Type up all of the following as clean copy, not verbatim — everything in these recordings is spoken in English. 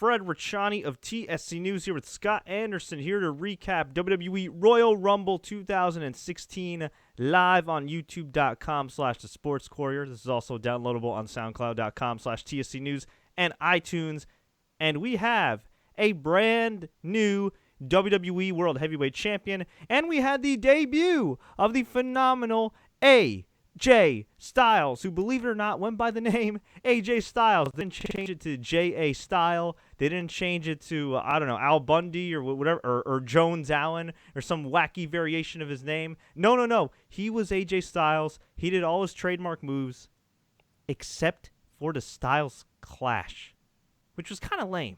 Fred Richani of TSC News here with Scott Anderson here to recap WWE Royal Rumble 2016 live on youtube.com/thesportscourier. This is also downloadable on soundcloud.com/TSC News and iTunes. And we have a brand new WWE World Heavyweight Champion, and we had the debut of the phenomenal AJ Styles, who, believe it or not, went by the name AJ Styles. They didn't change it to J.A. Style. They didn't change it to, Al Bundy or whatever, or Jones Allen or some wacky variation of his name. No. He was AJ Styles. He did all his trademark moves except for the Styles Clash, which was kind of lame.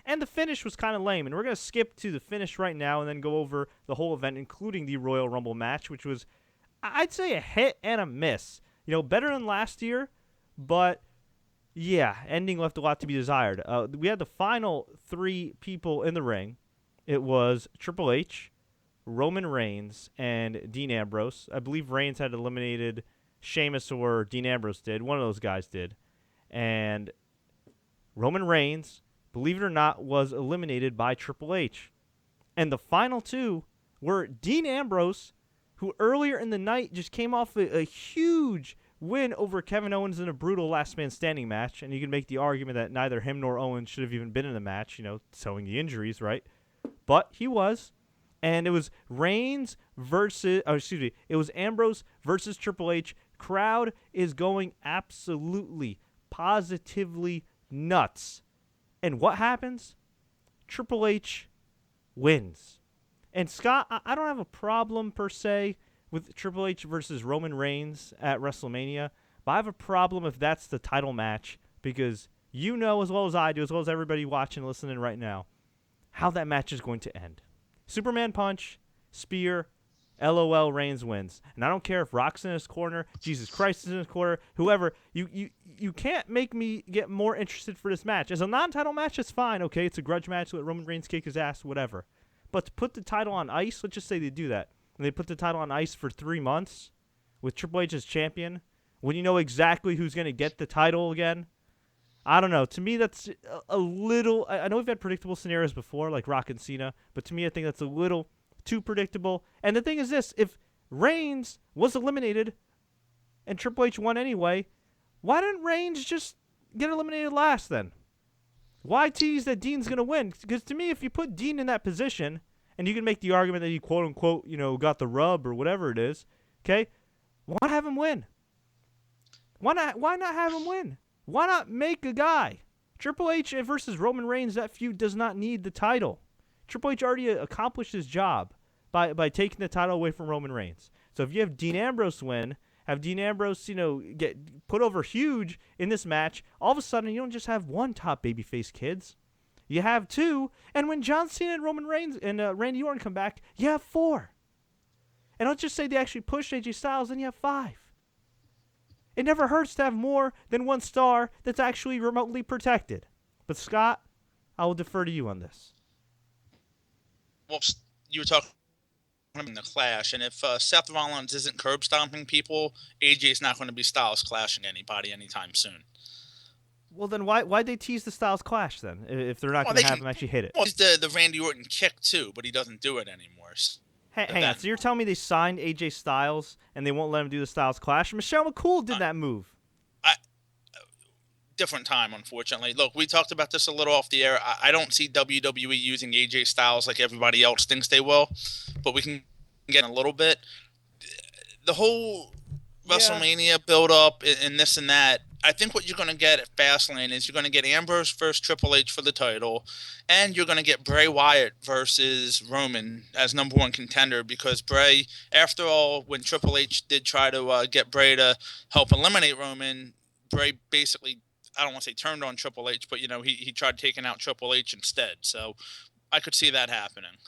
And the finish was kind of lame. And we're going to skip to the finish right now and then go over the whole event, including the Royal Rumble match, which was, I'd say, a hit and a miss. Better than last year, but yeah, ending left a lot to be desired. We had the final three people in the ring. It was Triple H, Roman Reigns, and Dean Ambrose. I believe Reigns had eliminated Sheamus, or Dean Ambrose did. One of those guys did. And Roman Reigns, believe it or not, was eliminated by Triple H. And the final two were Dean Ambrose, who earlier in the night just came off a huge win over Kevin Owens in a brutal last man standing match. And you can make the argument that neither him nor Owens should have even been in the match, sewing the injuries, right? But he was. And it was it was Ambrose versus Triple H. Crowd is going absolutely, positively nuts. And what happens? Triple H wins. And Scott, I don't have a problem per se with Triple H versus Roman Reigns at WrestleMania, but I have a problem if that's the title match, because you know as well as I do, as well as everybody watching and listening right now, how that match is going to end. Superman punch, spear, LOL, Reigns wins. And I don't care if Rock's in his corner, Jesus Christ is in his corner, whoever. You can't make me get more interested for this match. As a non-title match, it's fine. Okay, it's a grudge match. Let Roman Reigns kick his ass, whatever. But to put the title on ice, let's just say they do that, and they put the title on ice for 3 months with Triple H as champion, when you know exactly who's going to get the title again, I don't know. To me, that's a little... I know we've had predictable scenarios before, like Rock and Cena, but to me, I think that's a little too predictable. And the thing is this, if Reigns was eliminated and Triple H won anyway, why didn't Reigns just get eliminated last then? Why tease that Dean's going to win? Because to me, if you put Dean in that position, and you can make the argument that he quote-unquote, got the rub or whatever it is, okay, why not have him win? Why not have him win? Why not make a guy? Triple H versus Roman Reigns, that feud does not need the title. Triple H already accomplished his job by taking the title away from Roman Reigns. So if you have Dean Ambrose win, have Dean Ambrose, get put over huge in this match, all of a sudden you don't just have one top babyface, kids. You have two, and when John Cena and Roman Reigns and Randy Orton come back, you have 4. And let's just say they actually push AJ Styles, then you have 5. It never hurts to have more than one star that's actually remotely protected. But Scott, I will defer to you on this. Well, you were talking in the Clash, and if Seth Rollins isn't curb stomping people, AJ's not going to be Styles clashing anybody anytime soon. Well, then why'd they tease the Styles Clash then, if they're not going to have him actually hit it? Well, it's the Randy Orton kick too, but he doesn't do it anymore. Hang on, so you're telling me they signed AJ Styles and they won't let him do the Styles Clash? Michelle McCool did that move. Different time, unfortunately. Look, we talked about this a little off the air. I don't see WWE using AJ Styles like everybody else thinks they will, but we can get in a little bit. The whole WrestleMania build-up and this and that, I think what you're going to get at Fastlane is you're going to get Ambrose versus Triple H for the title, and you're going to get Bray Wyatt versus Roman as number 1 contender, because Bray, after all, when Triple H did try to get Bray to help eliminate Roman, Bray basically, I don't want to say turned on Triple H, but, he tried taking out Triple H instead. So I could see that happening.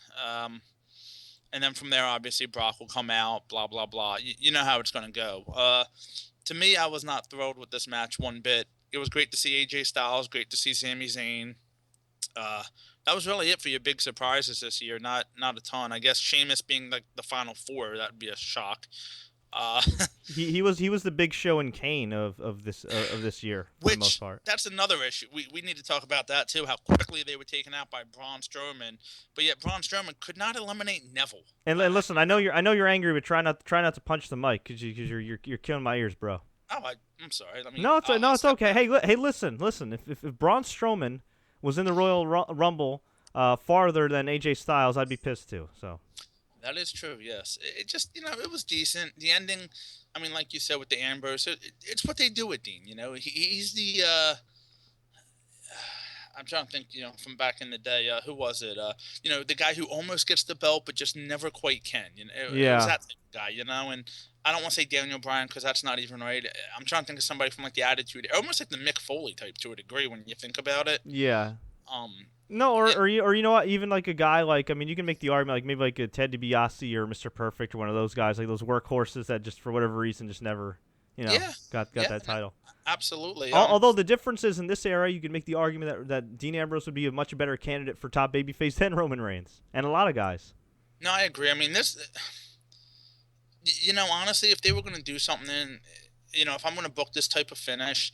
And then from there, obviously, Brock will come out, blah, blah, blah. You know how it's going to go. To me, I was not thrilled with this match one bit. It was great to see AJ Styles, great to see Sami Zayn. That was really it for your big surprises this year. Not a ton. I guess Sheamus being like the final 4, that would be a shock. Uh, He was the big show in Kane of this year for the most part. That's another issue. We need to talk about that too. How quickly they were taken out by Braun Strowman, but yet Braun Strowman could not eliminate Neville. And listen, I know you're angry, but try not to punch the mic because you're killing my ears, bro. Oh, I'm sorry. No, it's okay. Hey, listen. If Braun Strowman was in the Royal Rumble farther than AJ Styles, I'd be pissed too. So. That is true, yes. It just, it was decent. The ending, I mean, like you said with the Ambrose, it's what they do with Dean, He's the, I'm trying to think, from back in the day, who was it? The guy who almost gets the belt but just never quite can, It was that type of guy, and I don't want to say Daniel Bryan because that's not even right. I'm trying to think of somebody from, like, the Attitude, almost like the Mick Foley type to a degree when you think about it. Yeah. No, or you know what? Even like a guy like, I mean, you can make the argument like maybe like a Ted DiBiase or Mr. Perfect or one of those guys, like those workhorses that just for whatever reason just never, got that title. Absolutely. Although the difference is in this era, you can make the argument that Dean Ambrose would be a much better candidate for top babyface than Roman Reigns, and a lot of guys. No, I agree. I mean, this, honestly, if they were going to do something, if I'm going to book this type of finish,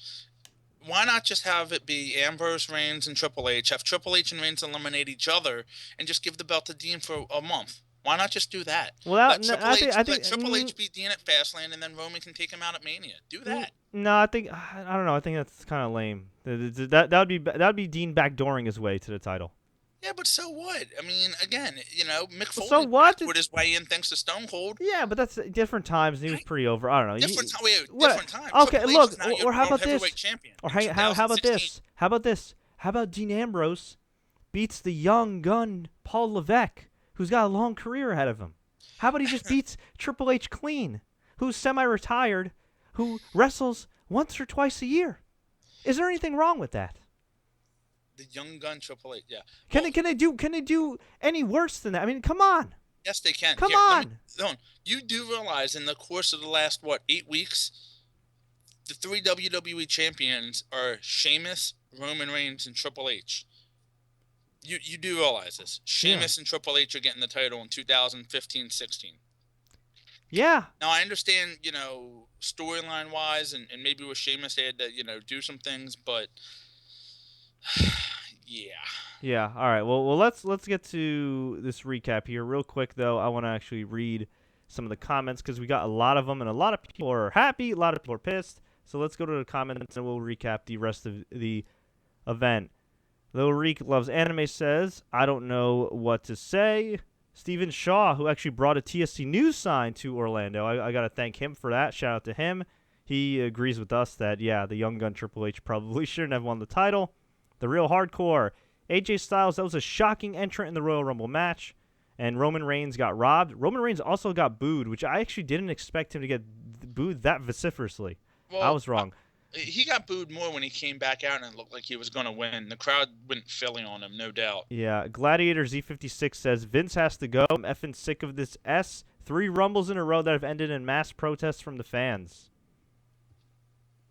why not just have it be Ambrose, Reigns, and Triple H? Have Triple H and Reigns eliminate each other and just give the belt to Dean for a month? Why not just do that? Well, let Triple H beat Dean at Fastlane, and then Roman can take him out at Mania. Do that. No, I don't know. I think that's kind of lame. That would be Dean backdooring his way to the title. Yeah, but so what? I mean, again, Mick Foley so what? Put his way in thanks to Stone Cold. Yeah, but that's different times, and he was pretty over. I don't know. Different times. Okay, look, or how about this? Or how about this? How about this? How about Dean Ambrose beats the young gun Paul Levesque, who's got a long career ahead of him? How about he just beats Triple H clean, who's semi-retired, who wrestles once or twice a year? Is there anything wrong with that? The young gun Triple H, yeah. Can they do any worse than that? I mean, come on. Yes, they can. Come on. You do realize in the course of the last 8 weeks, the 3 WWE champions are Sheamus, Roman Reigns, and Triple H. You do realize this. Sheamus and Triple H are getting the title in 2015-16. Yeah. Now I understand, storyline wise, and maybe with Sheamus they had to, do some things, but. Yeah. All right. Well, let's get to this recap here real quick. Though I want to actually read some of the comments because we got a lot of them, and a lot of people are happy, a lot of people are pissed. So let's go to the comments and we'll recap the rest of the event. Lil Reek Loves Anime says, "I don't know what to say." Steven Shaw, who actually brought a TSC news sign to Orlando, I got to thank him for that. Shout out to him. He agrees with us that the young gun Triple H probably shouldn't have won the title. The Real Hardcore, AJ Styles, that was a shocking entrant in the Royal Rumble match, and Roman Reigns got robbed. Roman Reigns also got booed, which I actually didn't expect him to get booed that vociferously. Well, I was wrong. He got booed more when he came back out and it looked like he was going to win. The crowd went Philly on him, no doubt. Yeah, Gladiator Z56 says, Vince has to go. I'm effing sick of this 3 Rumbles in a row that have ended in mass protests from the fans.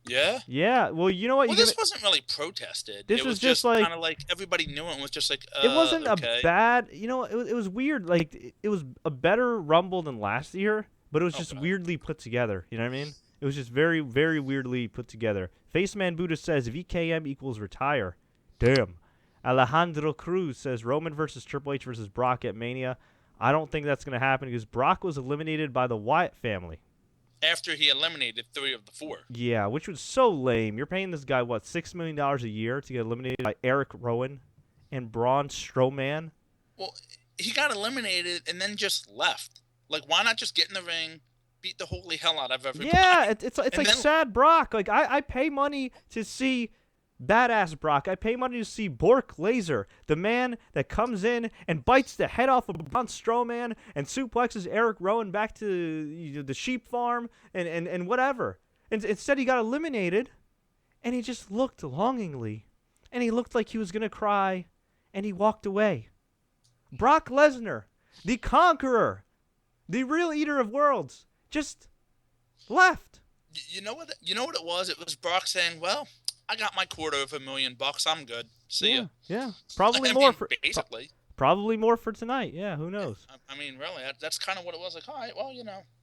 Yeah? Yeah. Well, you know what? Well, this wasn't really protested. This was just like kind of like everybody knew it and was just like, it wasn't okay. a bad, it was weird. Like, it was a better Rumble than last year, but it was just weirdly put together. You know what I mean? It was just very, very weirdly put together. Faceman Buddha says, VKM equals retire. Damn. Alejandro Cruz says, Roman versus Triple H versus Brock at Mania. I don't think that's going to happen because Brock was eliminated by the Wyatt family. After he eliminated 3 of the 4. Yeah, which was so lame. You're paying this guy, what, $6 million a year to get eliminated by Erick Rowan and Braun Strowman? Well, he got eliminated and then just left. Like, why not just get in the ring, beat the holy hell out of everybody? Yeah, it's like sad Brock. Like, I pay money to see badass Brock. I pay money to see Bork Laser, the man that comes in and bites the head off of Braun Strowman and suplexes Erick Rowan back to the sheep farm and whatever. And instead he got eliminated, and he just looked longingly, and he looked like he was going to cry, and he walked away. Brock Lesnar, the conqueror, the real eater of worlds, just left. You know what it was? It was Brock saying, well, I got my $250,000. I'm good. See ya. Yeah, probably more for basically. Probably more for tonight. Yeah, who knows? I mean, really, that's kind of what it was. Like, all right, well,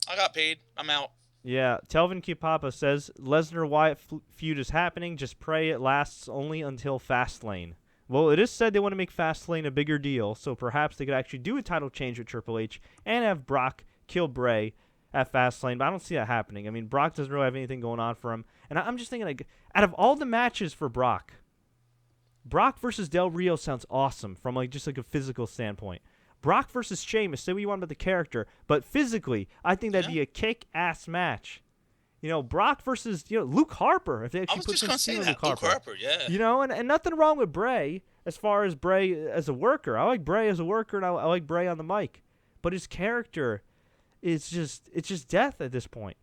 I got paid. I'm out. Yeah, Telvin Kipapa says Lesnar-Wyatt feud is happening. Just pray it lasts only until Fastlane. Well, it is said they want to make Fastlane a bigger deal, so perhaps they could actually do a title change with Triple H and have Brock kill Bray at Fastlane, but I don't see that happening. I mean, Brock doesn't really have anything going on for him, and I'm just thinking, like, out of all the matches for Brock versus Del Rio sounds awesome from just a physical standpoint. Brock versus Sheamus, say what you want about the character, but physically, I think that'd be a kick-ass match. Brock versus Luke Harper, if they actually put some steam on Luke Harper. Yeah. And nothing wrong with Bray as far as Bray as a worker. I like Bray as a worker, and I like Bray on the mic, but his character is just death at this point.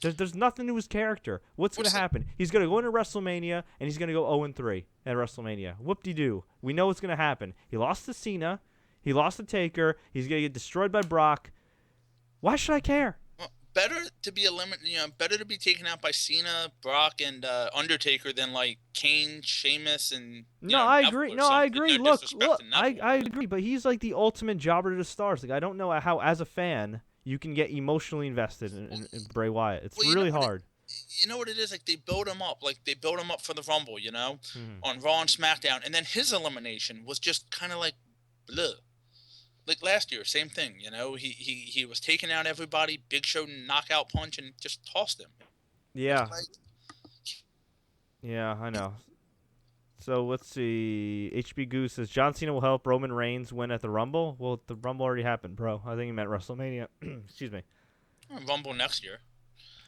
There's nothing to his character. What's going to happen? He's going to go into WrestleMania, and he's going to go 0-3 at WrestleMania. Whoop-de-doo. We know what's going to happen. He lost to Cena. He lost to Taker. He's going to get destroyed by Brock. Why should I care? Well, better to be better to be taken out by Cena, Brock, and Undertaker than like Kane, Sheamus, and I agree. I agree. Look, I I agree. But he's like the ultimate jobber to the stars. Like, I don't know how, as a fan, you can get emotionally invested in Bray Wyatt. It's really hard. You know what it is? Like, they build him up. Like, they build him up for the Rumble, on Raw and SmackDown. And then his elimination was just kind of like, bleh. Like last year, same thing. He was taking out everybody, Big Show knockout punch, and just tossed him. Yeah. Yeah, I know. So let's see. HB Goose says John Cena will help Roman Reigns win at the Rumble. Well, the Rumble already happened, bro. I think he meant WrestleMania. Excuse me. Rumble next year.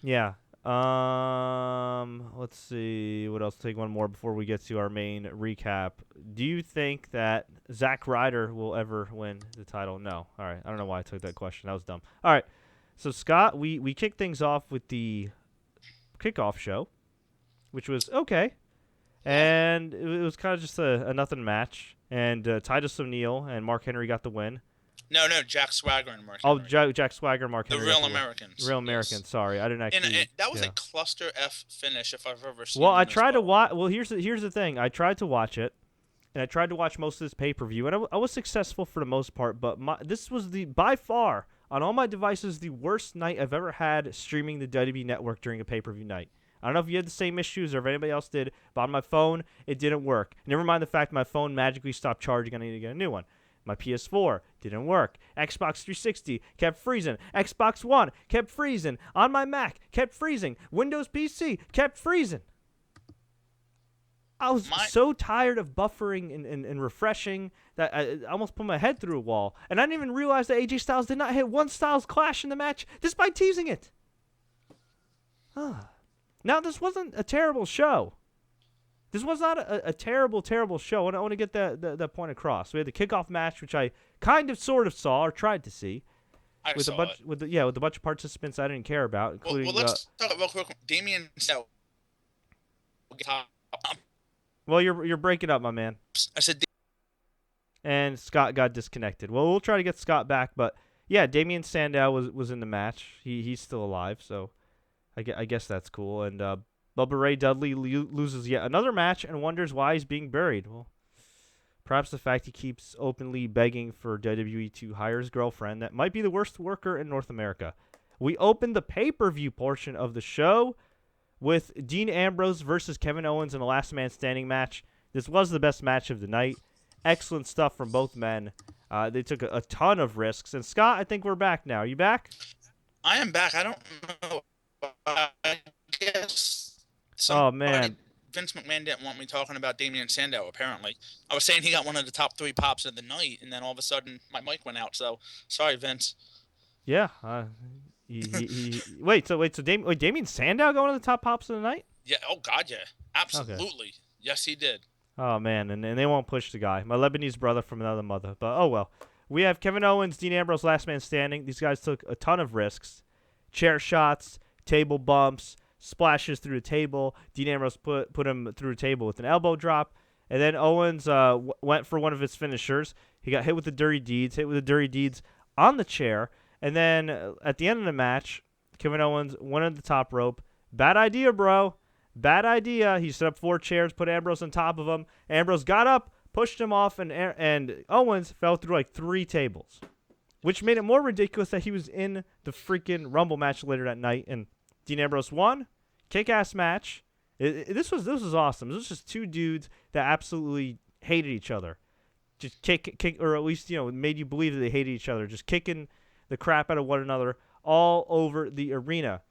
Yeah. Let's see. What else? Take one more before we get to our main recap. Do you think that Zack Ryder will ever win the title? No. All right. I don't know why I took that question. That was dumb. All right. So, Scott, we kicked things off with the kickoff show, which was okay. And it was kind of just a nothing match. And Titus O'Neil and Mark Henry got the win. No, Jack Swagger and Mark Henry. Jack Swagger and Mark Henry. The Real Americans. Real Americans, sorry. I didn't actually. And that was a cluster F finish if I've ever seen it. Well, I tried to watch. Well, here's the thing. I tried to watch it, and I tried to watch most of this pay-per-view, and I was successful for the most part, but this was by far, on all my devices, the worst night I've ever had streaming the WWE Network during a pay-per-view night. I don't know if you had the same issues or if anybody else did, but on my phone, it didn't work. Never mind the fact my phone magically stopped charging. I need to get a new one. My PS4 didn't work. Xbox 360 kept freezing. Xbox One kept freezing. On my Mac, kept freezing. Windows PC kept freezing. I was so tired of buffering and refreshing that I almost put my head through a wall. And I didn't even realize that AJ Styles did not hit one Styles Clash in the match, despite teasing it. Now, this wasn't a terrible show. This was not a terrible show, and I want to get that point across. We had the kickoff match, which I kind of sort of saw or tried to see. With a bunch of participants I didn't care about, including. Well, let's talk real quick. Damien Sandow. Well, you're breaking up, my man. I said. And Scott got disconnected. Well, we'll try to get Scott back, but yeah, Damien Sandow was in the match. He's still alive, so I guess that's cool. And Bubba Ray Dudley loses yet another match and wonders why he's being buried. Well, perhaps the fact he keeps openly begging for WWE to hire his girlfriend that might be the worst worker in North America. We opened the pay-per-view portion of the show with Dean Ambrose versus Kevin Owens in a last man standing match. This was the best match of the night. Excellent stuff from both men. They took a ton of risks. And Scott, I think we're back now. Are you back? I am back. I don't know. I guess. Vince McMahon didn't want me talking about Damien Sandow, apparently. I was saying he got one of the top 3 pops of the night, and then all of a sudden my mic went out. So, sorry, Vince. Yeah. Wait, so Damien Sandow going to the top pops of the night? Yeah. Oh, God, yeah. Absolutely. Okay. Yes, he did. Oh, man, and they won't push the guy. My Lebanese brother from another mother. But, oh, well. We have Kevin Owens, Dean Ambrose, last man standing. These guys took a ton of risks. Chair shots, table bumps, splashes through the table. Dean Ambrose put him through the table with an elbow drop. And then Owens went for one of his finishers. He got hit with the Dirty Deeds on the chair. And then at the end of the match, Kevin Owens went on the top rope. Bad idea, bro. Bad idea. He set up 4 chairs, put Ambrose on top of him. Ambrose got up, pushed him off, and Owens fell through like 3 tables, which made it more ridiculous that he was in the freaking Rumble match later that night. And Dean Ambrose won. Kick-ass match. This was awesome. This was just two dudes that absolutely hated each other. Just kick, or at least, made you believe that they hated each other. Just kicking the crap out of one another all over the arena.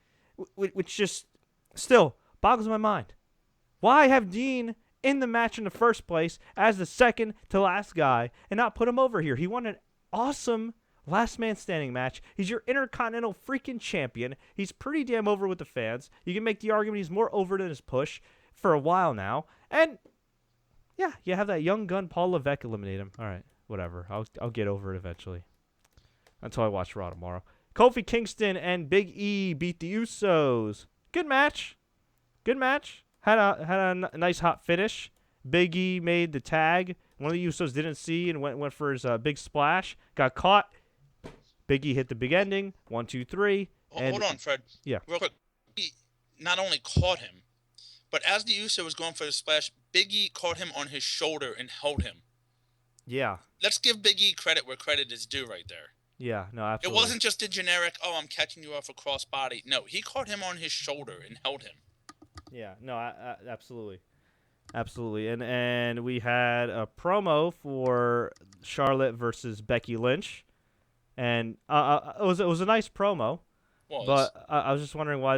Which just still boggles my mind. Why have Dean in the match in the first place as the second to last guy and not put him over here? He won an awesome last man standing match. He's your Intercontinental freaking champion. He's pretty damn over with the fans. You can make the argument he's more over than his push for a while now. And yeah, you have that young gun Paul Levesque eliminate him. All right, whatever. I'll get over it eventually. Until I watch Raw tomorrow. Kofi Kingston and Big E beat the Usos. Good match. Had a nice hot finish. Big E made the tag. One of the Usos didn't see and went for his big splash. Got caught. Big E hit the big ending. 1, 2, 3. Hold on, Fred. Yeah. Real quick. He not only caught him, but as the Uso was going for the splash, Big E caught him on his shoulder and held him. Yeah. Let's give Big E credit where credit is due right there. Yeah, no, absolutely. It wasn't just a generic, I'm catching you off a crossbody. No, he caught him on his shoulder and held him. Yeah, no, absolutely. Absolutely. And we had a promo for Charlotte versus Becky Lynch. And it was a nice promo. But I was just wondering why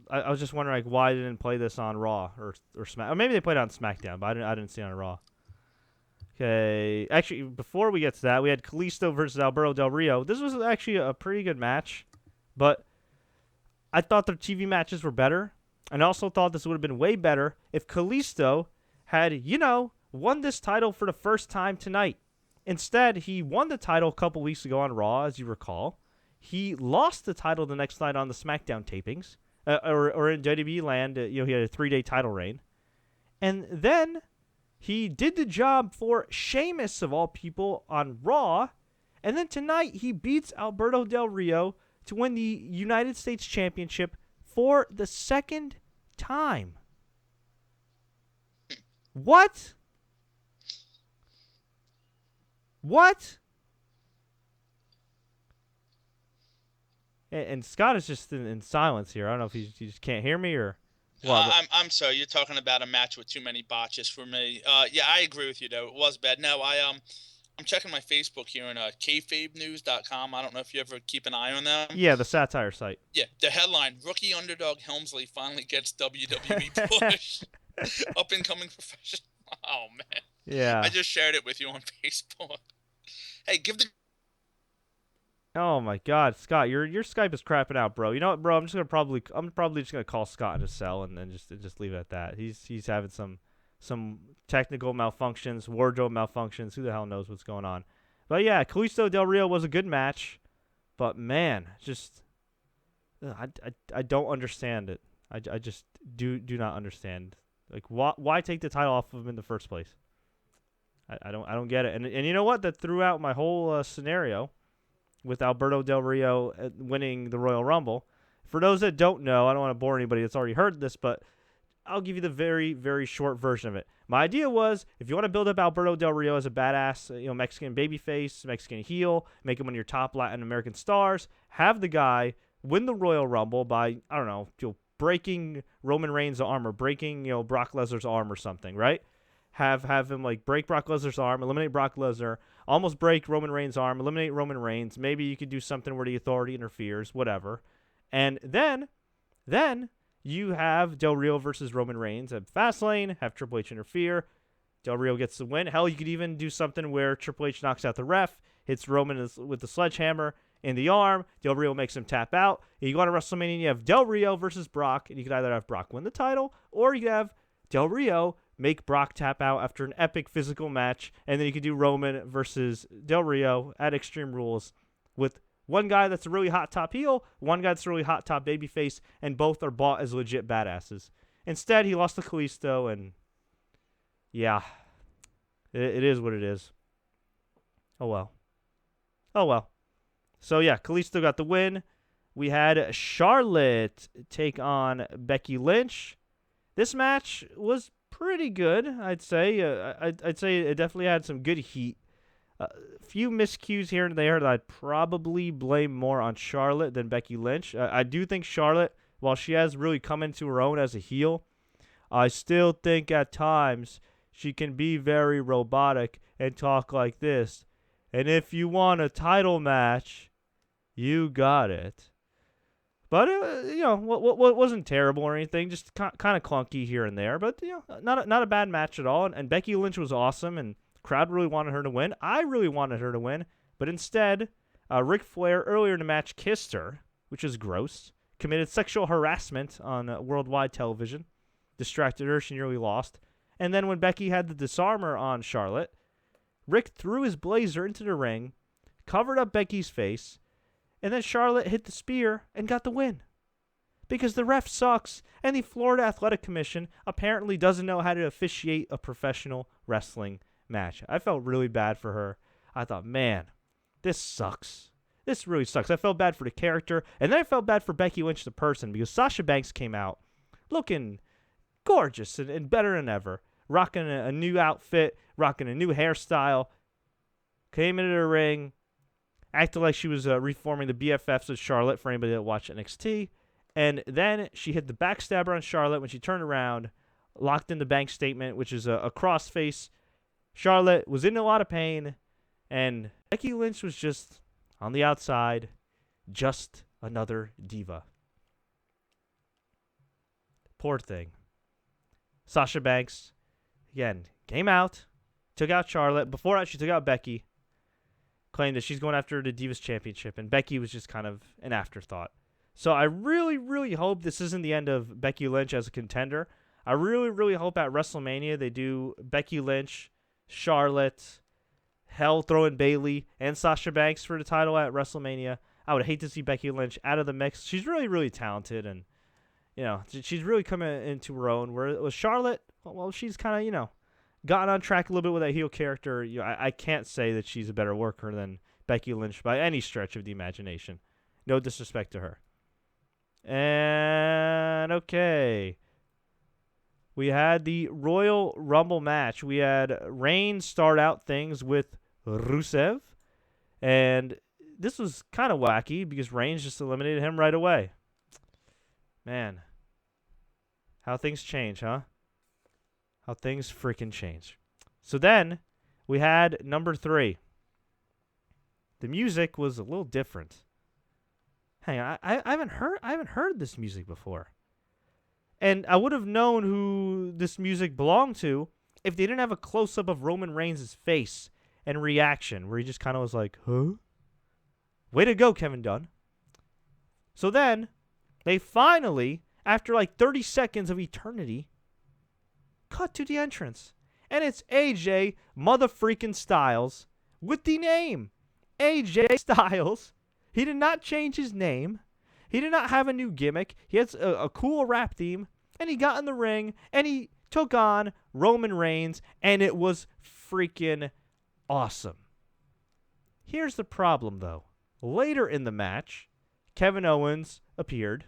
why they didn't play this on Raw or Smack. Or maybe they played it on SmackDown, but I didn't see it on Raw. Okay. Actually, before we get to that, we had Kalisto versus Alberto Del Rio. This was actually a pretty good match, but I thought their TV matches were better. And I also thought this would have been way better if Kalisto had, won this title for the first time tonight. Instead, he won the title a couple weeks ago on Raw, as you recall. He lost the title the next night on the SmackDown tapings, or in WWE land. He had a 3-day title reign. And then he did the job for Sheamus, of all people, on Raw. And then tonight, he beats Alberto Del Rio to win the United States Championship for the second time. What? And Scott is just in silence here. I don't know if he just can't hear me or what. I'm sorry. You're talking about a match with too many botches for me. Yeah, I agree with you, though. It was bad. No, I'm checking my Facebook here on kayfabenews.com. I don't know if you ever keep an eye on them. Yeah, the satire site. Yeah, the headline, Rookie Underdog Helmsley finally gets WWE push. Up-and-coming professional. Oh, man. Yeah. I just shared it with you on Facebook. Hey, give the... Oh, my God, Scott, your Skype is crapping out, bro. You know what, bro? I'm probably just going to call Scott in his cell and then just leave it at that. He's having some technical malfunctions, wardrobe malfunctions. Who the hell knows what's going on? But yeah, Kalisto Del Rio was a good match. But man, just I don't understand it. I just do not understand. Like, why take the title off of him in the first place? I don't get it. And you know what? That threw out my whole scenario with Alberto Del Rio winning the Royal Rumble. For those that don't know, I don't want to bore anybody that's already heard this, but I'll give you the very, very short version of it. My idea was, if you want to build up Alberto Del Rio as a badass, Mexican babyface, Mexican heel, make him one of your top Latin American stars, have the guy win the Royal Rumble by, I don't know, breaking Roman Reigns' arm or breaking, Brock Lesnar's arm or something, right? Have him break Brock Lesnar's arm, eliminate Brock Lesnar, almost break Roman Reigns' arm, eliminate Roman Reigns. Maybe you could do something where the Authority interferes, whatever. And then you have Del Rio versus Roman Reigns at Fastlane, have Triple H interfere. Del Rio gets the win. Hell, you could even do something where Triple H knocks out the ref, hits Roman with the sledgehammer in the arm. Del Rio makes him tap out. And you go to WrestleMania, you have Del Rio versus Brock, and you could either have Brock win the title, or you could have Del Rio make Brock tap out after an epic physical match, and then you could do Roman versus Del Rio at Extreme Rules with one guy that's a really hot top heel, one guy that's a really hot top babyface, and both are bought as legit badasses. Instead, he lost to Kalisto, and yeah, it is what it is. Oh well. So yeah, Kalisto got the win. We had Charlotte take on Becky Lynch. This match was pretty good, I'd say. I'd say it definitely had some good heat. Few miscues here and there that I'd probably blame more on Charlotte than Becky Lynch. I do think Charlotte, while she has really come into her own as a heel, I still think at times she can be very robotic and talk like this. And if you want a title match, you got it. But, what wasn't terrible or anything, just kind of clunky here and there. But, not a bad match at all. And Becky Lynch was awesome, and crowd really wanted her to win. I really wanted her to win. But instead, Ric Flair earlier in the match kissed her, which is gross. Committed sexual harassment on worldwide television. Distracted her. She nearly lost. And then when Becky had the disarmer on Charlotte, Rick threw his blazer into the ring, covered up Becky's face, and then Charlotte hit the spear and got the win. Because the ref sucks, and the Florida Athletic Commission apparently doesn't know how to officiate a professional wrestling match. I felt really bad for her. I thought, man, this sucks. This really sucks. I felt bad for the character, and then I felt bad for Becky Lynch the person, because Sasha Banks came out looking gorgeous and better than ever, rocking a new outfit, rocking a new hairstyle, came into the ring, acted like she was reforming the BFFs with Charlotte for anybody that watched NXT. And then she hit the backstabber on Charlotte when she turned around, locked in the bank statement, which is a crossface. Charlotte was in a lot of pain, and Becky Lynch was just on the outside, just another diva. Poor thing. Sasha Banks, again, came out, took out Charlotte. Before that, she took out Becky. Claimed that she's going after the Divas Championship, and Becky was just kind of an afterthought. So I really, really hope this isn't the end of Becky Lynch as a contender. I really, really hope at WrestleMania they do Becky Lynch, Charlotte, hell, throw in Bayley, and Sasha Banks for the title at WrestleMania. I would hate to see Becky Lynch out of the mix. She's really, really talented, and she's really coming into her own. Where with Charlotte, well, she's kind of, gotten on track a little bit with that heel character. I can't say that she's a better worker than Becky Lynch by any stretch of the imagination. No disrespect to her. And, okay. We had the Royal Rumble match. We had Reigns start out things with Rusev. And this was kind of wacky because Reigns just eliminated him right away. Man. How things change, huh? How things freaking change. So then, we had number 3. The music was a little different. Hang on, I haven't heard this music before. And I would have known who this music belonged to if they didn't have a close-up of Roman Reigns' face and reaction, where he just kind of was like, huh? Way to go, Kevin Dunn. So then, they finally, after like 30 seconds of eternity, cut to the entrance. And it's AJ motherfreaking Styles with the name AJ Styles. He did not change his name. He did not have a new gimmick. He has a cool rap theme. And he got in the ring and he took on Roman Reigns. And it was freaking awesome. Here's the problem, though. Later in the match, Kevin Owens appeared.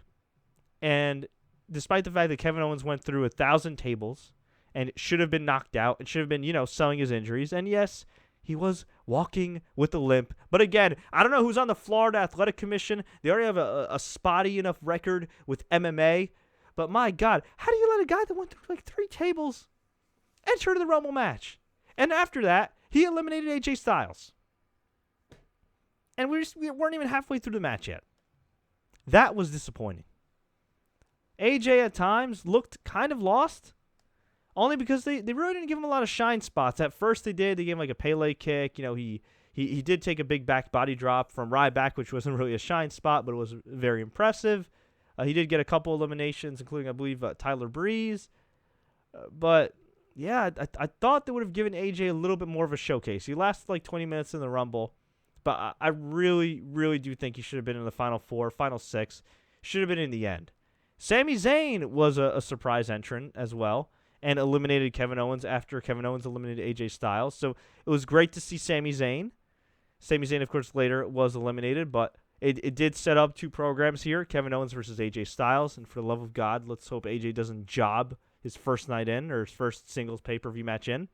And despite the fact that Kevin Owens went through 1,000 tables and should have been knocked out and should have been, selling his injuries. And yes, he was walking with a limp. But again, I don't know who's on the Florida Athletic Commission. They already have a spotty enough record with MMA. But my God, how do you let a guy that went through like 3 tables enter the Rumble match? And after that, he eliminated AJ Styles. And we weren't even halfway through the match yet. That was disappointing. AJ at times looked kind of lost. Only because they really didn't give him a lot of shine spots. At first they did. They gave him like a Pele kick. He did take a big back body drop from Ryback, which wasn't really a shine spot, but it was very impressive. He did get a couple eliminations, including, I believe, Tyler Breeze. But, yeah, I thought they would have given AJ a little bit more of a showcase. He lasted like 20 minutes in the Rumble. But I really, really do think he should have been in the Final 4, Final 6. Should have been in the end. Sami Zayn was a surprise entrant as well, and eliminated Kevin Owens after Kevin Owens eliminated AJ Styles. So it was great to see Sami Zayn. Sami Zayn, of course, later was eliminated, but it did set up 2 programs here, Kevin Owens versus AJ Styles. And for the love of God, let's hope AJ doesn't job his first night in or his first singles pay-per-view match in.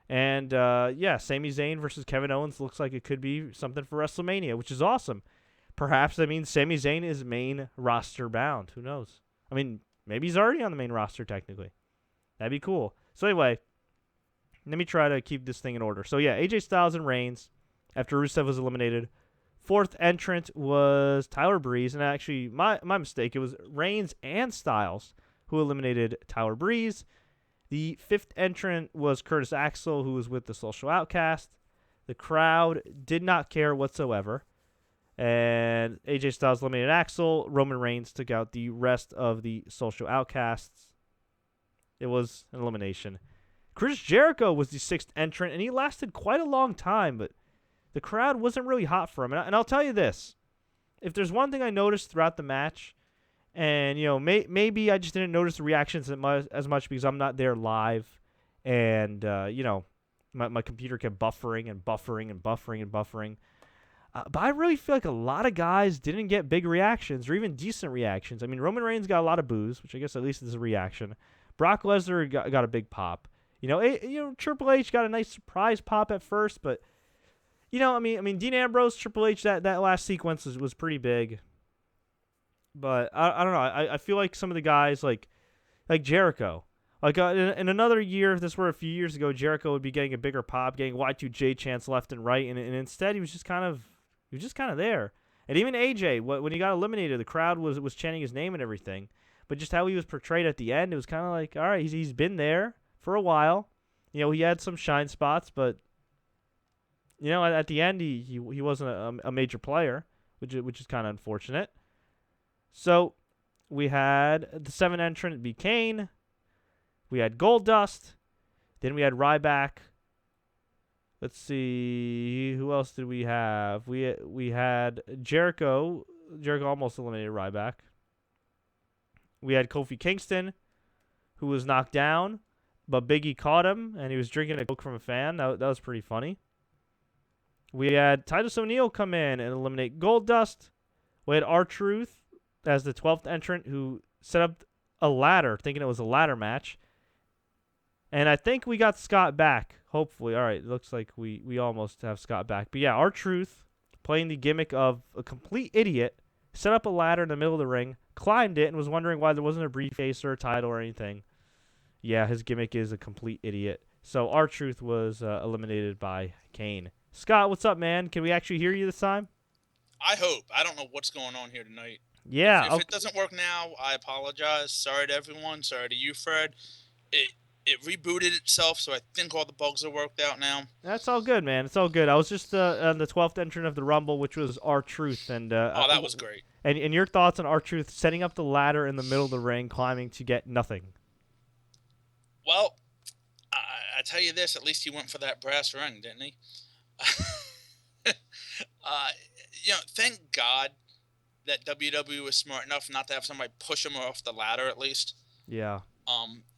And, Sami Zayn versus Kevin Owens looks like it could be something for WrestleMania, which is awesome. Perhaps that means Sami Zayn is main roster bound. Who knows? I mean, maybe he's already on the main roster technically. That'd be cool. So anyway, let me try to keep this thing in order. So yeah, AJ Styles and Reigns after Rusev was eliminated. Fourth entrant was Tyler Breeze, and actually my mistake. It was Reigns and Styles who eliminated Tyler Breeze. The fifth entrant was Curtis Axel, who was with the Social Outcast. The crowd did not care whatsoever. And AJ Styles eliminated Axel. Roman Reigns took out the rest of the Social Outcasts. It was an elimination. Chris Jericho was the sixth entrant, and he lasted quite a long time, but the crowd wasn't really hot for him. And I'll tell you this. If there's one thing I noticed throughout the match, and, maybe I just didn't notice the reactions as much because I'm not there live, and, my computer kept buffering and buffering and buffering and buffering. But I really feel like a lot of guys didn't get big reactions or even decent reactions. I mean, Roman Reigns got a lot of boos, which I guess at least is a reaction. Brock Lesnar got a big pop. Triple H got a nice surprise pop at first, but, Dean Ambrose, Triple H, that last sequence was pretty big. But I don't know. I feel like some of the guys like Jericho, in another year, if this were a few years ago, Jericho would be getting a bigger pop, getting Y2J chants left and right, and instead he was just kind of there. And even AJ, when he got eliminated, the crowd was chanting his name and everything. But just how he was portrayed at the end, it was kind of like, all right, he's been there for a while. He had some shine spots, but at the end he wasn't a major player, which is kind of unfortunate. So we had the seventh entrant be Kane. We had Goldust. Then we had Ryback. Let's see, who else did we have? We had Jericho. Jericho almost eliminated Ryback. We had Kofi Kingston, who was knocked down, but Big E caught him, and he was drinking a Coke from a fan. That was pretty funny. We had Titus O'Neil come in and eliminate Goldust. We had R-Truth as the 12th entrant who set up a ladder, thinking it was a ladder match. And I think we got Scott back, hopefully. All right, it looks like we almost have Scott back. But yeah, R-Truth, playing the gimmick of a complete idiot, set up a ladder in the middle of the ring, climbed it, and was wondering why there wasn't a briefcase or a title or anything. Yeah, his gimmick is a complete idiot. So R-Truth was eliminated by Kane. Scott, what's up, man? Can we actually hear you this time? I hope. I don't know what's going on here tonight. Yeah. If it doesn't work now, I apologize. Sorry to everyone. Sorry to you, Fred. It rebooted itself, so I think all the bugs are worked out now. That's all good, man. It's all good. I was just on the 12th entrant of the Rumble, which was R-Truth. And, that was great. And your thoughts on R-Truth setting up the ladder in the middle of the ring, climbing to get nothing? Well, I tell you this, at least he went for that brass ring, didn't he? Thank God that WWE was smart enough not to have somebody push him off the ladder at least. Yeah.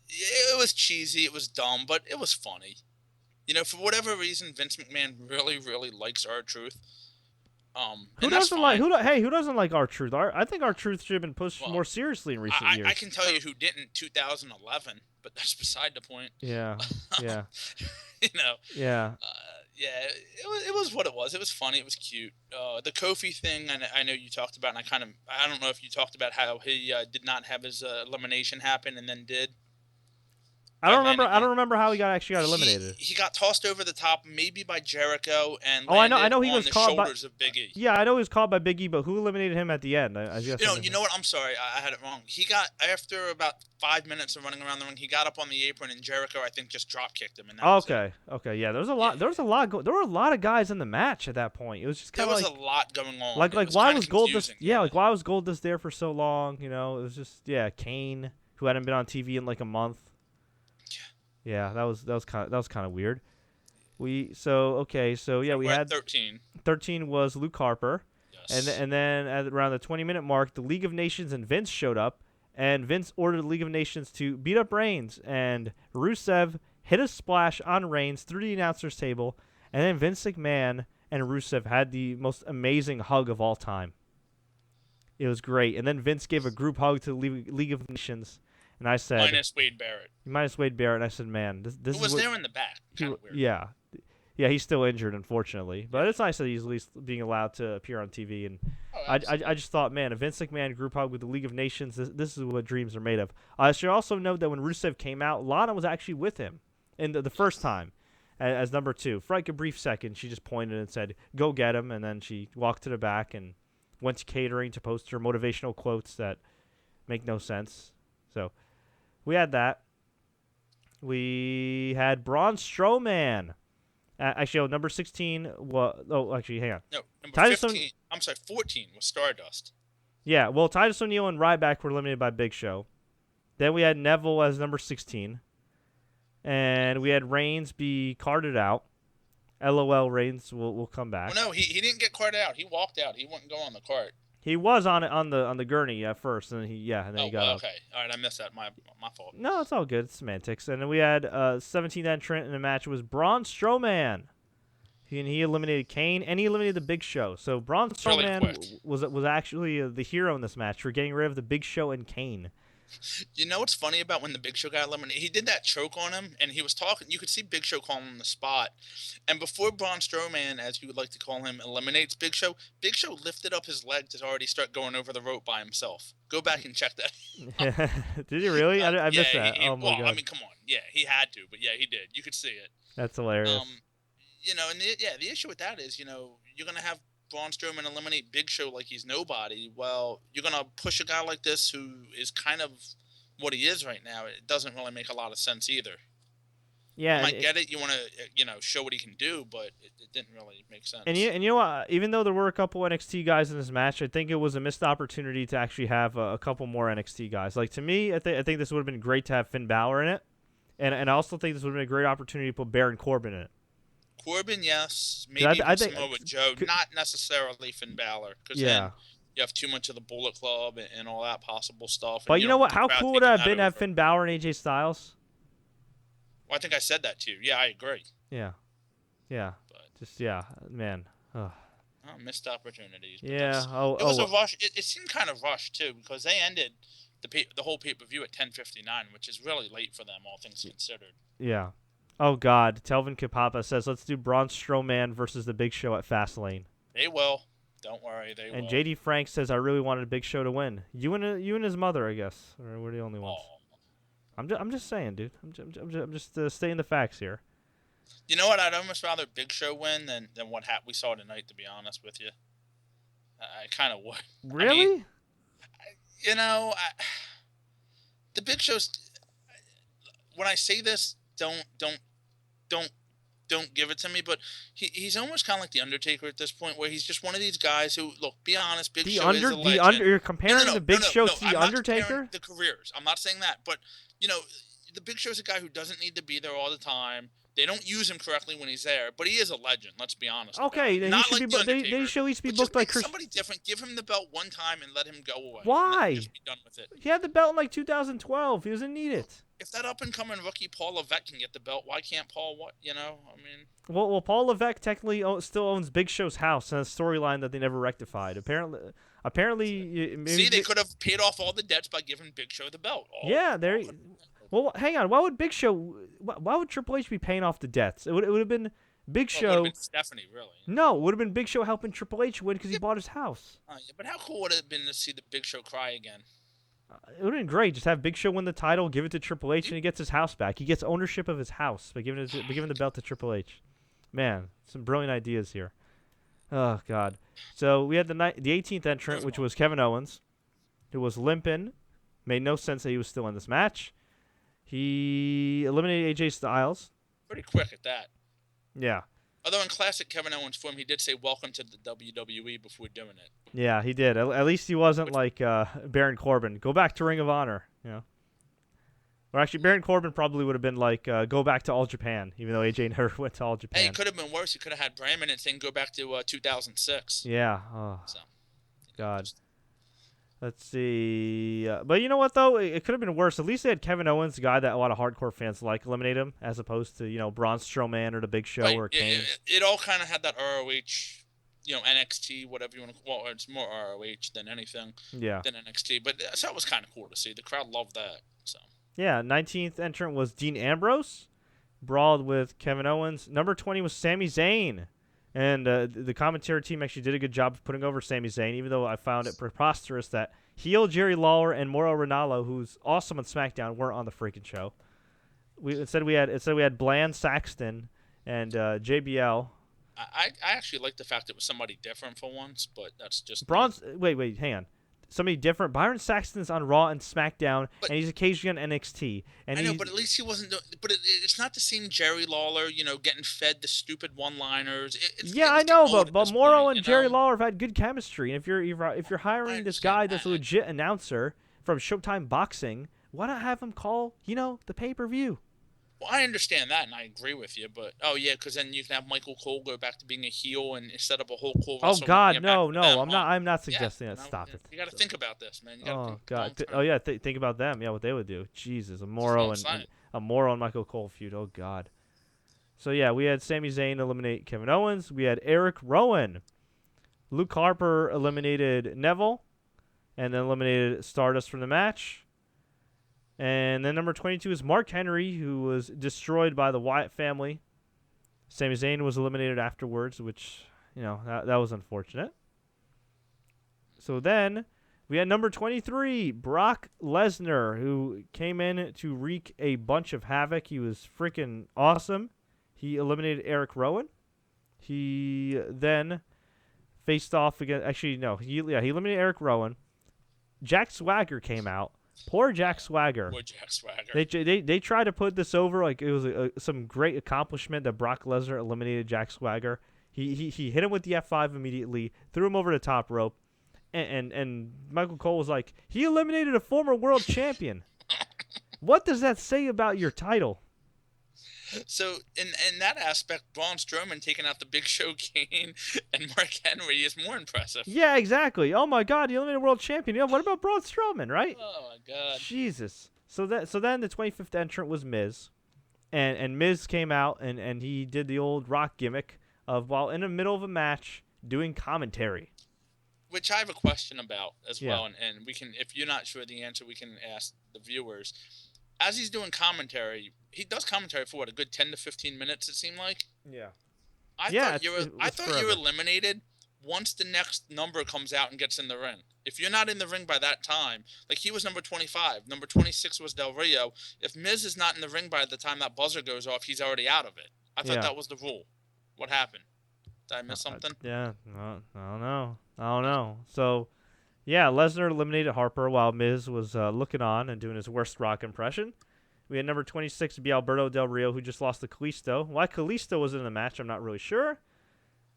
It was cheesy, it was dumb, but it was funny. For whatever reason, Vince McMahon really, really likes R-Truth. Who doesn't like R-Truth? I think R-Truth should have been pushed more seriously in recent years. I can tell you who didn't. 2011, but that's beside the point. Yeah. Yeah. Yeah, it was what it was. It was funny. It was cute. The Kofi thing, I know you talked about, and I don't know if you talked about how he did not have his elimination happen and then did. I don't remember how he actually got eliminated. He got tossed over the top, maybe by Jericho, and I know he was called shoulders of Big E. Yeah, I know he was called by Big E, but who eliminated him at the end? You know what? I'm sorry, I had it wrong. He got, after about 5 minutes of running around the ring, he got up on the apron, and Jericho, I think, just drop kicked him. And okay, yeah. There was a lot. There were a lot of guys in the match at that point. It was just kind of there was a lot going on. Like why was Goldust? Yeah, like why was Goldust there for so long? It was just Kane, who hadn't been on TV in like a month. Yeah, that was kind of weird. We had 13. 13 was Luke Harper. Yes. And then at around the 20-minute mark, the League of Nations and Vince showed up, and Vince ordered the League of Nations to beat up Reigns, and Rusev hit a splash on Reigns through the announcer's table, and then Vince McMahon and Rusev had the most amazing hug of all time. It was great. And then Vince gave a group hug to the League of Nations, And I said minus Wade Barrett. And I said, man, this Who was is what, there in the back? Kind of weird. yeah. Yeah, he's still injured, unfortunately. But it's nice that he's at least being allowed to appear on TV. And I just thought, man, a Vince McMahon group hug with the League of Nations, this is what dreams are made of. I should also note that when Rusev came out, Lana was actually with him in the first time as number 2. For like a brief second, she just pointed and said, go get him. And then she walked to the back and went to catering to post her motivational quotes that make no sense. So we had that. We had Braun Strowman. Actually, number 16 was... Oh, actually, hang on. No, number Titus 15... I'm sorry, 14 was Stardust. Yeah, well, Titus O'Neil and Ryback were eliminated by Big Show. Then we had Neville as number 16. And we had Reigns be carted out. LOL, Reigns will come back. Well, no, he didn't get carted out. He walked out. He wouldn't go on the cart. He was on the gurney at first, and then he got out. Okay. All right, I missed that. My fault. No, it's all good. It's semantics. And then we had 17th entrant in the match was Braun Strowman. He eliminated Kane, and he eliminated the Big Show. So Braun Strowman was actually the hero in this match for getting rid of the Big Show and Kane. You know what's funny about when the Big Show got eliminated? He did that choke on him, and he was talking. You could see Big Show calling him the spot. And before Braun Strowman, as you would like to call him, eliminates Big Show lifted up his leg to already start going over the rope by himself. Go back and check that. Did he really? I missed that. Oh my God. I mean, come on. Yeah, he had to, but yeah, he did. You could see it. That's hilarious. And the issue with that is, you're gonna have Braun Strowman eliminate Big Show like he's nobody. Well, you're going to push a guy like this who is kind of what he is right now. It doesn't really make a lot of sense either. Yeah, I might get it. You want to, show what he can do, but it didn't really make sense. And you know what? Even though there were a couple NXT guys in this match, I think it was a missed opportunity to actually have a couple more NXT guys. Like, to me, I think this would have been great to have Finn Balor in it. And I also think this would have been a great opportunity to put Baron Corbin in it. Corbin, yes. Maybe I think Samoa Joe, not necessarily Finn Balor, because then you have too much of the Bullet Club and all that possible stuff. But you know what? How cool would it have been to have Finn Balor and AJ Styles? Well, I think I said that too. Yeah, I agree. Yeah. Man. Oh, missed opportunities. Yeah. It was a rush. It seemed kind of rushed too, because they ended the whole pay-per-view at 10:59, which is really late for them, all things considered. Yeah. Oh, God. Telvin Kapapa says, let's do Braun Strowman versus the Big Show at Fastlane. They will. Don't worry. They will. And JD Frank says, I really wanted Big Show to win. You and his mother, I guess. Or we're the only ones. I'm just saying, dude. I'm just stating the facts here. You know what? I'd almost rather Big Show win than what we saw tonight, to be honest with you. I kind of would. Really? I mean, the Big Show's... When I say this... Don't give it to me, but he's almost kind of like the Undertaker at this point, where he's just one of these guys who, look, be honest, Big Show is a legend. You're comparing the Big Show to the Undertaker? The careers. I'm not saying that, but the Big Show is a guy who doesn't need to be there all the time. They don't use him correctly when he's there, but he is a legend. Let's be honest. Okay, then not he should like be. They should at least be booked like somebody different. Give him the belt one time and let him go away. Why? Just be done with it. He had the belt in like 2012. He doesn't need it. If that up-and-coming rookie Paul Levesque can get the belt, why can't Paul? Well, Paul Levesque technically still owns Big Show's house, and a storyline that they never rectified. Apparently. See, they could have paid off all the debts by giving Big Show the belt. Well, hang on. Why would Triple H be paying off the debts? It would have been Big Show. It would have been Stephanie, really. No, it would have been Big Show helping Triple H win because he bought his house. But how cool would it have been to see the Big Show cry again? It would have been great. Just have Big Show win the title, give it to Triple H, and he gets his house back. He gets ownership of his house by giving the belt to Triple H. Man, some brilliant ideas here. Oh, God. So we had the 18th entrant, which was Kevin Owens, who was limping. Made no sense that he was still in this match. He eliminated AJ Styles. Pretty quick at that. Yeah. Although in classic Kevin Owens form, he did say welcome to the WWE before doing it. Yeah, he did. At least he wasn't like Baron Corbin. Go back to Ring of Honor. Or actually, Baron Corbin probably would have been like, go back to All Japan, even though AJ never went to All Japan. Hey, it could have been worse. You could have had Braman and saying go back to 2006. Yeah. Oh, God. Let's see. But you know what, though? It could have been worse. At least they had Kevin Owens, the guy that a lot of hardcore fans like, eliminate him, as opposed to, Braun Strowman or the Big Show or Kane. It all kind of had that ROH NXT, whatever you want to. Well, it's more ROH than anything. Yeah. Than NXT, but so that was kind of cool to see. The crowd loved that. So. Yeah. 19th entrant was Dean Ambrose, brawled with Kevin Owens. Number 20 was Sami Zayn, and the commentary team actually did a good job of putting over Sami Zayn, even though I found it preposterous that heel Jerry Lawler and Mauro Ranallo, who's awesome on SmackDown, weren't on the freaking show. Instead we had Bland, Saxton, and JBL. I actually like the fact it was somebody different for once, but that's just Braun's. Wait, hang on. Somebody different. Byron Saxton's on Raw and SmackDown, and he's occasionally on NXT. And I know, but at least he wasn't. But it's not the same Jerry Lawler, getting fed the stupid one-liners. I know, but Mauro and Jerry Lawler have had good chemistry. And if you're hiring this guy that's a legit announcer from Showtime Boxing, why not have him call the pay-per-view? Well, I understand that, and I agree with you, but because then you can have Michael Cole go back to being a heel and instead of a whole Cole. Oh God, no, I'm not suggesting that. Stop it. You got to think about this, man. Think about them. Yeah, what they would do. Jesus, a Mauro and Michael Cole feud. Oh God. So yeah, we had Sami Zayn eliminate Kevin Owens. We had Erick Rowan. Luke Harper eliminated Neville, and then eliminated Stardust from the match. And then number 22 is Mark Henry, who was destroyed by the Wyatt family. Sami Zayn was eliminated afterwards, which, that was unfortunate. So then we had number 23, Brock Lesnar, who came in to wreak a bunch of havoc. He was freaking awesome. He eliminated Erick Rowan. He then faced off against... Actually, no. He eliminated Erick Rowan. Jack Swagger came out. Poor Jack Swagger. Poor Jack Swagger. They tried to put this over like it was some great accomplishment that Brock Lesnar eliminated Jack Swagger. He hit him with the F5 immediately, threw him over the top rope, and Michael Cole was like, he eliminated a former world champion. What does that say about your title? So in that aspect, Braun Strowman taking out the Big Show Kane and Mark Henry is more impressive. Yeah, exactly. Oh my God, he eliminated a world champion. What about Braun Strowman, right? Oh my God. Jesus. So then the 25th entrant was Miz, and Miz came out and he did the old Rock gimmick of while in the middle of a match doing commentary. Which I have a question about as well, and we can, if you're not sure the answer, we can ask the viewers. As he's doing commentary, he does commentary for a good 10 to 15 minutes, it seemed like. Yeah. I thought you were eliminated once the next number comes out and gets in the ring. If you're not in the ring by that time, like he was number 25, number 26 was Del Rio. If Miz is not in the ring by the time that buzzer goes off, he's already out of it. I thought that was the rule. What happened? Did I miss something? I don't know. So, yeah, Lesnar eliminated Harper while Miz was looking on and doing his worst Rock impression. We had number 26 be Alberto Del Rio, who just lost to Kalisto. Why Kalisto was in the match, I'm not really sure.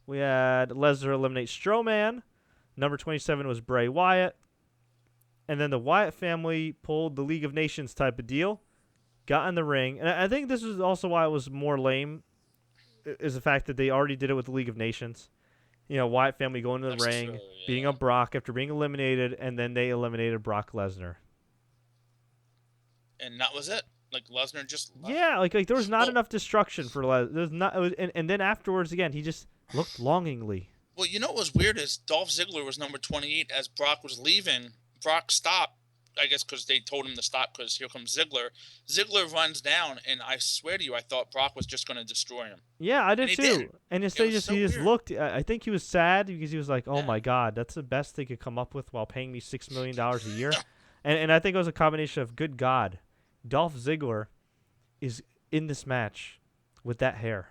We had Lesnar eliminate Strowman. Number 27 was Bray Wyatt. And then the Wyatt family pulled the League of Nations type of deal. Got in the ring. And I think this is also why it was more lame, is the fact that they already did it with the League of Nations. Wyatt family going to the ring, beating up Brock after being eliminated, and then they eliminated Brock Lesnar. And that was it. Like Lesnar just left. Yeah, like there was not enough destruction for Lesnar. There's not, and then afterwards again, he just looked longingly. Well, what was weird is Dolph Ziggler was number 28 as Brock was leaving. Brock stopped, I guess, because they told him to stop because here comes Ziggler. Ziggler runs down, and I swear to you, I thought Brock was just going to destroy him. Yeah, I did too. And instead, he just looked. I think he was sad because he was like, "Oh my God, that's the best they could come up with while paying me $6 million a year." and I think it was a combination of, good God, Dolph Ziggler is in this match with that hair.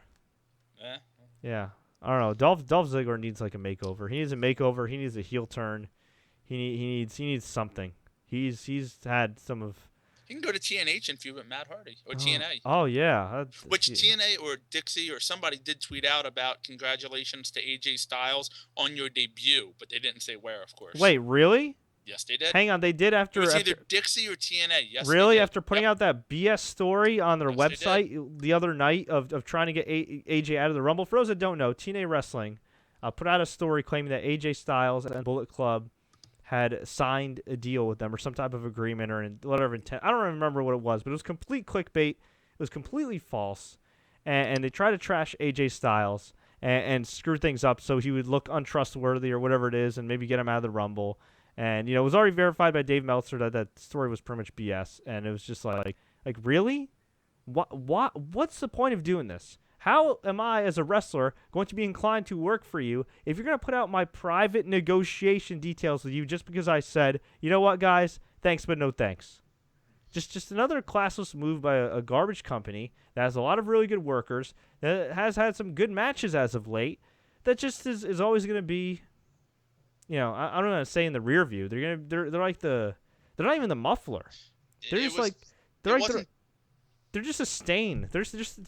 Yeah. I don't know. Dolph Ziggler needs like a makeover. He needs a makeover. He needs a heel turn. He needs something. He's had some of. He can go to TNH and feud with Matt Hardy or TNA. Oh yeah. Which TNA or Dixie or somebody did tweet out about congratulations to AJ Styles on your debut, but they didn't say where, of course. Wait, really? Yes, they did. Hang on, they did after. It was either Dixie or TNA. Yes. Really, after putting out that BS story on their website the other night of trying to get AJ out of the Rumble. For those that don't know, TNA Wrestling put out a story claiming that AJ Styles and Bullet Club had signed a deal with them or some type of agreement or whatever intent. I don't remember what it was, but it was complete clickbait. It was completely false, and they tried to trash AJ Styles. and screw things up so he would look untrustworthy or whatever it is, and maybe get him out of the Rumble. And it was already verified by Dave Meltzer that that story was pretty much BS, and it was just like really, what's the point of doing this? How am I, as a wrestler, going to be inclined to work for you if you're going to put out my private negotiation details with you just because I said, you know what, guys, thanks but no thanks? Just another classless move by a garbage company that has a lot of really good workers, that has had some good matches as of late, that just is always going to be, I don't know how to say, in the rear view. They're like they're not even the muffler. They're just they're just a stain. There's just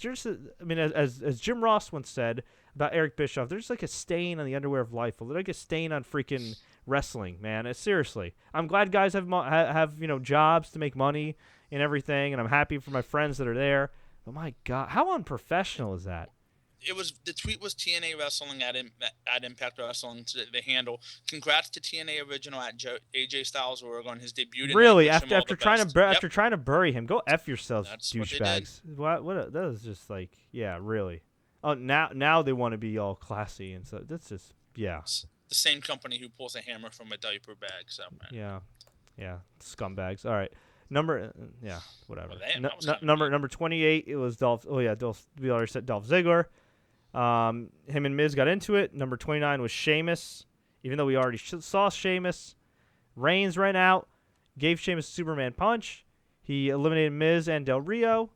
as Jim Ross once said about Eric Bischoff, they're just like a stain on the underwear of life. They're like a stain on freaking wrestling, man. Seriously, I'm glad guys have jobs to make money and everything, and I'm happy for my friends that are there. But my God, how unprofessional is that? The tweet was TNA Wrestling at Impact Wrestling, the handle. Congrats to TNA Original at AJ Styles Oregon, his debut. Really, after trying to bury him, go F yourselves, douchebags. What that was just like, yeah, really. Oh, now they want to be all classy, and so that's just, yeah. It's the same company who pulls a hammer from a diaper bag. So yeah, scumbags. All right. Whatever. Well, Number 28, it was Dolph. Oh yeah, Dolph. We already said Dolph Ziggler. Him and Miz got into it. Number 29 was Sheamus. Even though we already saw Sheamus, Reigns ran out, gave Sheamus a Superman punch. He eliminated Miz and Del Rio,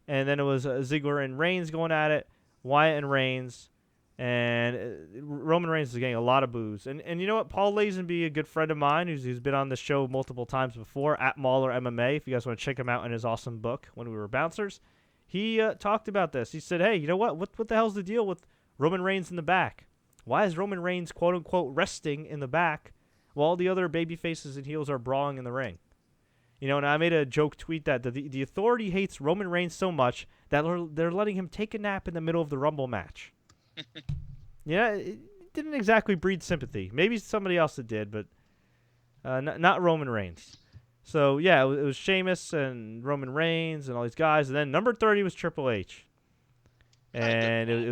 and then it was Ziggler and Reigns going at it. Wyatt and Reigns. And Roman Reigns is getting a lot of boos. And you know what? Paul Lazenby, a good friend of mine, who's been on the show multiple times before, at Mauler MMA, if you guys want to check him out in his awesome book, When We Were Bouncers, he talked about this. He said, hey, you know what? What the hell's the deal with Roman Reigns in the back? Why is Roman Reigns, quote-unquote, resting in the back while all the other baby faces and heels are brawling in the ring? And I made a joke tweet that the Authority hates Roman Reigns so much that they're letting him take a nap in the middle of the Rumble match. Yeah, it didn't exactly breed sympathy. Maybe somebody else that did, but not Roman Reigns. So, yeah, it was Sheamus and Roman Reigns and all these guys. And then number 30 was Triple H. And it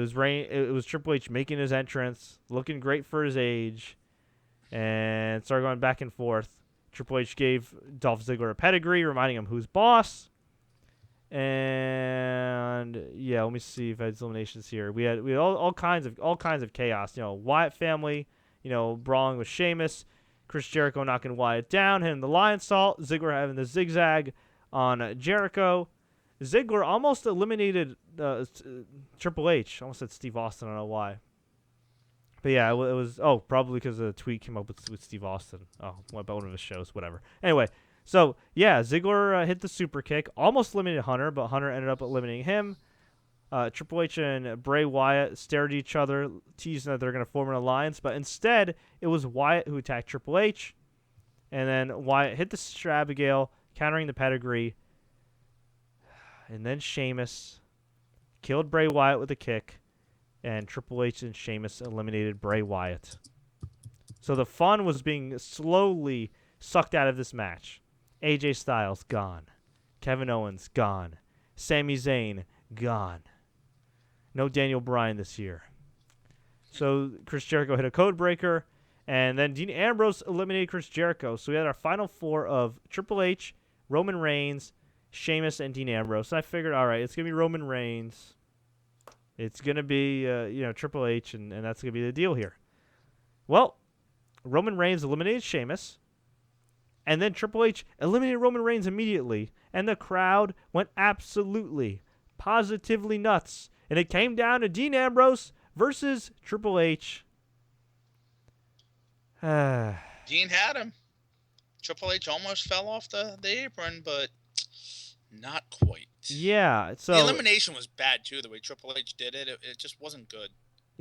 was Triple H making his entrance, looking great for his age, and started going back and forth. Triple H gave Dolph Ziggler a pedigree, reminding him who's boss. And yeah, let me see if I had eliminations here. We had all kinds of chaos. Wyatt family, brawling with Sheamus, Chris Jericho knocking Wyatt down, hitting the lion salt, Ziggler having the zigzag on Jericho. Ziggler almost eliminated Triple H. I almost said Steve Austin. I don't know why. But yeah, it was probably because the tweet came up with Steve Austin. Oh, about one of his shows, whatever. Anyway. So, yeah, Ziggler hit the super kick, almost eliminated Hunter, but Hunter ended up eliminating him. Triple H and Bray Wyatt stared at each other, teasing that they're going to form an alliance, but instead, it was Wyatt who attacked Triple H, and then Wyatt hit the Strabagale, countering the pedigree, and then Sheamus killed Bray Wyatt with a kick, and Triple H and Sheamus eliminated Bray Wyatt. So the fun was being slowly sucked out of this match. AJ Styles, gone. Kevin Owens, gone. Sami Zayn, gone. No Daniel Bryan this year. So Chris Jericho hit a code breaker, and then Dean Ambrose eliminated Chris Jericho. So we had our final four of Triple H, Roman Reigns, Sheamus, and Dean Ambrose. And I figured, all right, it's going to be Roman Reigns. It's going to be, Triple H, and that's going to be the deal here. Well, Roman Reigns eliminated Sheamus. And then Triple H eliminated Roman Reigns immediately. And the crowd went absolutely, positively nuts. And it came down to Dean Ambrose versus Triple H. Dean had him. Triple H almost fell off the apron, but not quite. Yeah. So the elimination was bad, too, the way Triple H did it. It just wasn't good.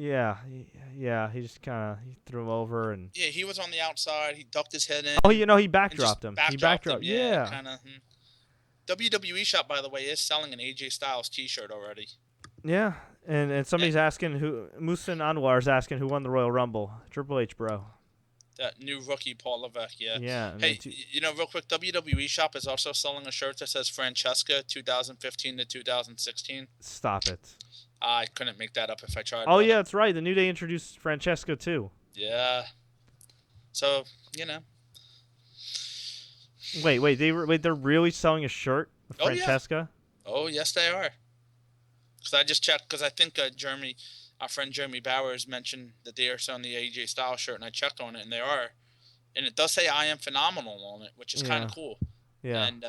Yeah, he just kind of threw him over, and yeah, he was on the outside. He ducked his head in. Oh, he backdropped him. He backdropped him. Yeah. Kind of. WWE Shop, by the way, is selling an AJ Styles T-shirt already. Yeah, and somebody's asking Musin Anwar is asking who won the Royal Rumble. Triple H, bro. That new rookie, Paul Levesque, yeah. Yeah. Hey, real quick, WWE Shop is also selling a shirt that says Francesca 2015 to 2016. Stop it. I couldn't make that up if I tried. Oh yeah, that's right. The New Day introduced Francesca too. Yeah. So They're really selling a shirt of Francesca? Yeah. Oh yes, they are. Because I just checked. Because I think our friend Jeremy Bowers mentioned that they are selling the AJ Styles shirt, and I checked on it, and they are. And it does say "I am phenomenal" on it, which is kind of cool. Yeah. And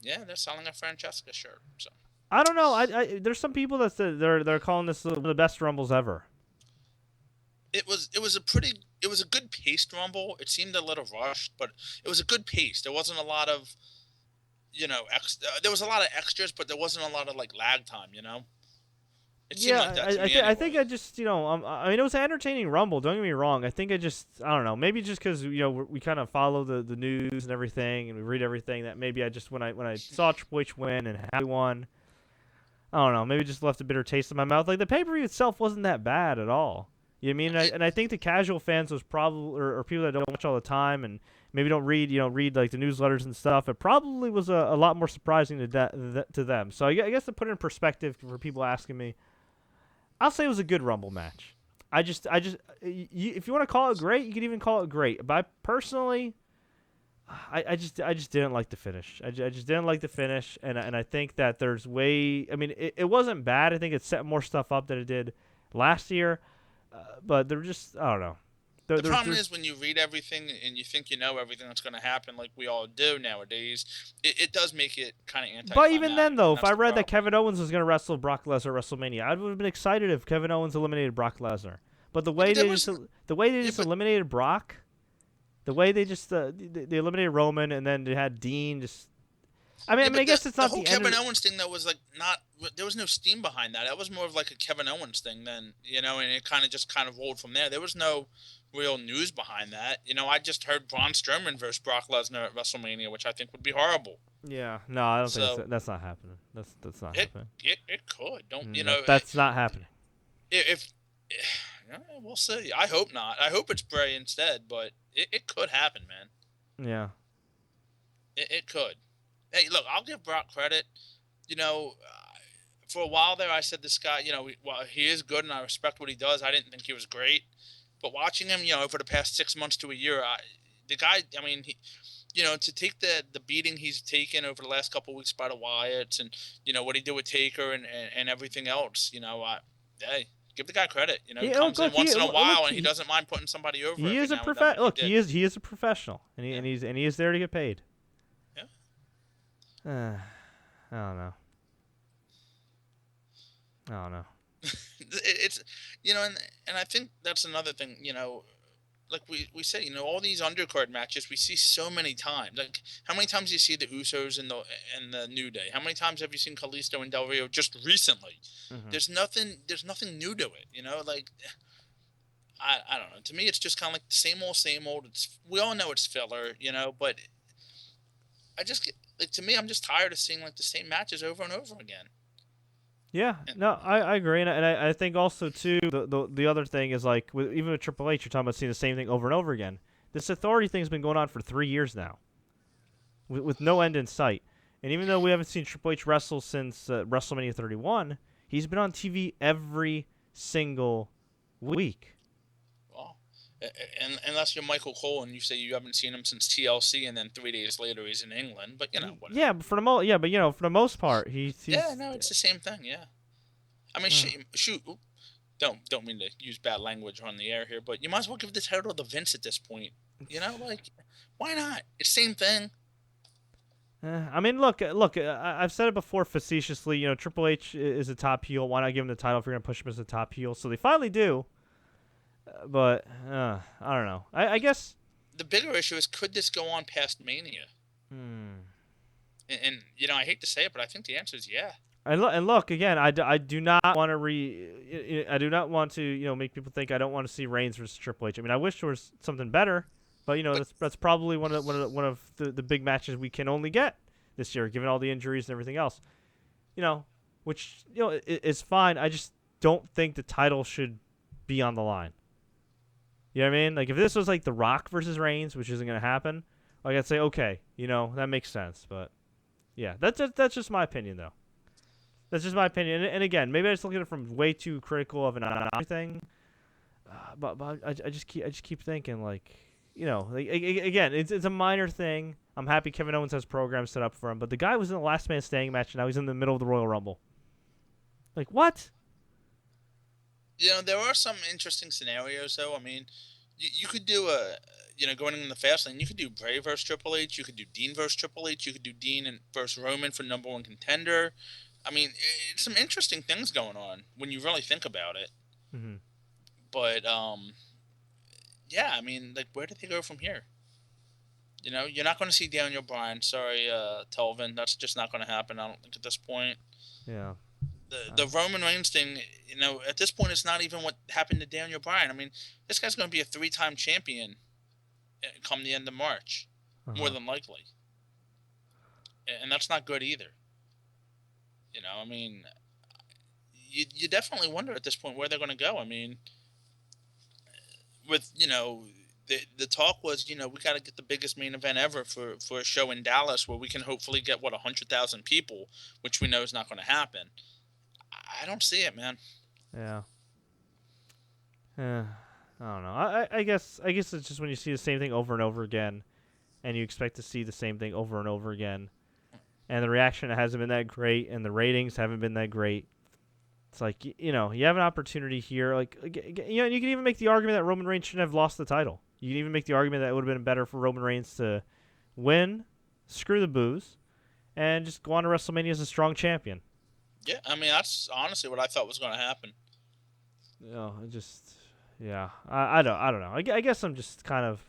they're selling a Francesca shirt. So I don't know. There's some people that they're calling this the best Rumbles ever. It was a good paced Rumble. It seemed a little rushed, but it was a good pace. There wasn't a lot of, there was a lot of extras, but there wasn't a lot of like lag time. It seemed like that to me anyway. I think I just I mean it was an entertaining Rumble. Don't get me wrong. I think I don't know. Maybe just because we kind of follow the news and everything, and we read everything. That maybe I just when I saw Triple H win and how he won, I don't know. Maybe it just left a bitter taste in my mouth. Like the pay-per-view itself wasn't that bad at all. You know what I mean? And I think the casual fans was probably or people that don't watch all the time and maybe don't read like the newsletters and stuff. It probably was a lot more surprising to them. So I guess to put it in perspective for people asking me, I'll say it was a good Rumble match. If you want to call it great, you could even call it great. But personally, I just didn't like the finish. I just didn't like the finish, and I think that there's way. I mean, it wasn't bad. I think it set more stuff up than it did last year, but they're just I don't know. The problem is when you read everything and you think you know everything that's going to happen, like we all do nowadays, it does make it kind of anti-climactic. But even then, though, if I read that Kevin Owens was going to wrestle Brock Lesnar at WrestleMania, I would have been excited if Kevin Owens eliminated Brock Lesnar. But the way they just eliminated Brock, the way they just they eliminated Roman and then they had Dean just. I mean, I guess it's not the whole Kevin Owens thing that was like not. There was no steam behind that. That was more of like a Kevin Owens thing then, and it kind of rolled from there. There was no real news behind that. I just heard Braun Strowman versus Brock Lesnar at WrestleMania, which I think would be horrible. Yeah, no, I don't think that's not happening. That's not happening. It could. That's not happening. If we'll see. I hope not. I hope it's Bray instead, but it could happen, man. Yeah. It could. Hey, look, I'll give Brock credit. For a while there, I said this guy, he is good and I respect what he does. I didn't think he was great. But watching him, for the past 6 months to a year, the guy, I mean, to take the beating he's taken over the last couple of weeks by the Wyatts and, what he did with Taker and everything else, hey, give the guy credit. He comes in once in a while and he doesn't mind putting somebody over. He is a professional. Look, he is a professional, and he is there to get paid. I don't know. It's and I think that's another thing. Like we say, all these undercard matches we see so many times. Like how many times do you see the Usos and the New Day? How many times have you seen Kalisto and Del Rio just recently? Mm-hmm. There's nothing new to it. Like I don't know. To me, it's just kind of like the same old. We all know it's filler, but I just get. Like, to me, I'm just tired of seeing like the same matches over and over again. Yeah, no, I agree, and I think also too the other thing is like even with Triple H, you're talking about seeing the same thing over and over again. This authority thing's been going on for 3 years now, with no end in sight. And even though we haven't seen Triple H wrestle since WrestleMania 31, he's been on TV every single week. Unless you're Michael Cole and you say you haven't seen him since TLC, and then 3 days later he's in England, but whatever. Yeah, but for the most part, he's it's the same thing. Yeah, I mean, shoot, don't mean to use bad language on the air here, but you might as well give the title to Vince at this point. Like why not? It's the same thing. I mean, look. I've said it before facetiously. Triple H is a top heel. Why not give him the title if you're gonna push him as a top heel? So they finally do. But I don't know. I guess the bigger issue is, could this go on past Mania? And I hate to say it, but I think the answer is yeah. And look again. I do not want to I do not want to make people think I don't want to see Reigns versus Triple H. I mean, I wish there was something better, but that's probably one of the big matches we can only get this year, given all the injuries and everything else. Which is fine. I just don't think the title should be on the line. You know what I mean? Like, if this was like The Rock versus Reigns, which isn't going to happen, like, I'd say, okay, that makes sense. But, yeah, that's just my opinion, though. That's just my opinion. And again, maybe I just look at it from way too critical of an thing. But I just keep thinking like, again, it's a minor thing. I'm happy Kevin Owens has programs set up for him, but the guy was in the last man standing match, and now he's in the middle of the Royal Rumble. Like what? There are some interesting scenarios though. I mean, you could do going in the fast lane, you could do Bray versus Triple H, you could do Dean versus Triple H, you could do Dean versus Roman for number one contender. I mean, it's some interesting things going on when you really think about it. Mm-hmm. But yeah, I mean, like, where did they go from here? You're not going to see Daniel Bryan. Sorry, Telvin, that's just not going to happen. I don't think at this point. Yeah. The Roman Reigns thing, at this point, it's not even what happened to Daniel Bryan. I mean, this guy's going to be a 3-time champion come the end of March, more than likely. And that's not good either. I mean, you definitely wonder at this point where they're going to go. I mean, with, the talk was, we got to get the biggest main event ever for a show in Dallas where we can hopefully get, 100,000 people, which we know is not going to happen. I don't see it, man. Yeah. I don't know. I guess it's just when you see the same thing over and over again, and you expect to see the same thing over and over again, and the reaction hasn't been that great, and the ratings haven't been that great. It's like, you have an opportunity here. Like, you can even make the argument that Roman Reigns shouldn't have lost the title. You can even make the argument that it would have been better for Roman Reigns to win, screw the booze, and just go on to WrestleMania as a strong champion. Yeah, I mean, that's honestly what I thought was going to happen. I don't know. I guess I'm just kind of,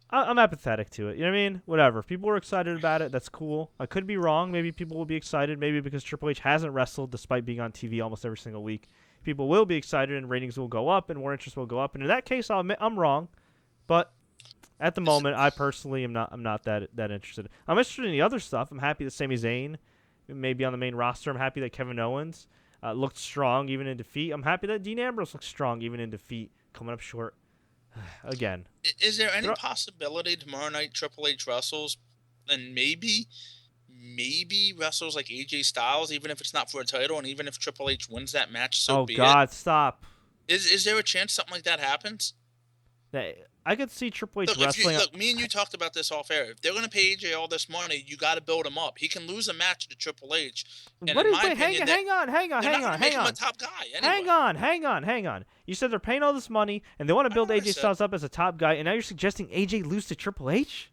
I'm apathetic to it. You know what I mean? Whatever. If people were excited about it, that's cool. I could be wrong. Maybe people will be excited. Maybe because Triple H hasn't wrestled despite being on TV almost every single week. People will be excited and ratings will go up and more interest will go up. And in that case, I'll admit I'm wrong. But at the moment, I personally am not that interested. I'm interested in the other stuff. I'm happy that Sami Zayn may be on the main roster. I'm happy that Kevin Owens looked strong even in defeat. I'm happy that Dean Ambrose looked strong even in defeat. Coming up short again. Is there any possibility tomorrow night Triple H wrestles and maybe wrestles like AJ Styles, even if it's not for a title, and even if Triple H wins that match, so be it? Oh God, stop! Is there a chance something like that happens? I could see Triple H wrestling. Look, me and you talked about this off air. If they're going to pay AJ all this money, you got to build him up. He can lose a match to Triple H. And hang on. Make him a top guy. Anyway. Hang on. You said they're paying all this money and they want to build AJ Styles up as a top guy, and now you're suggesting AJ lose to Triple H?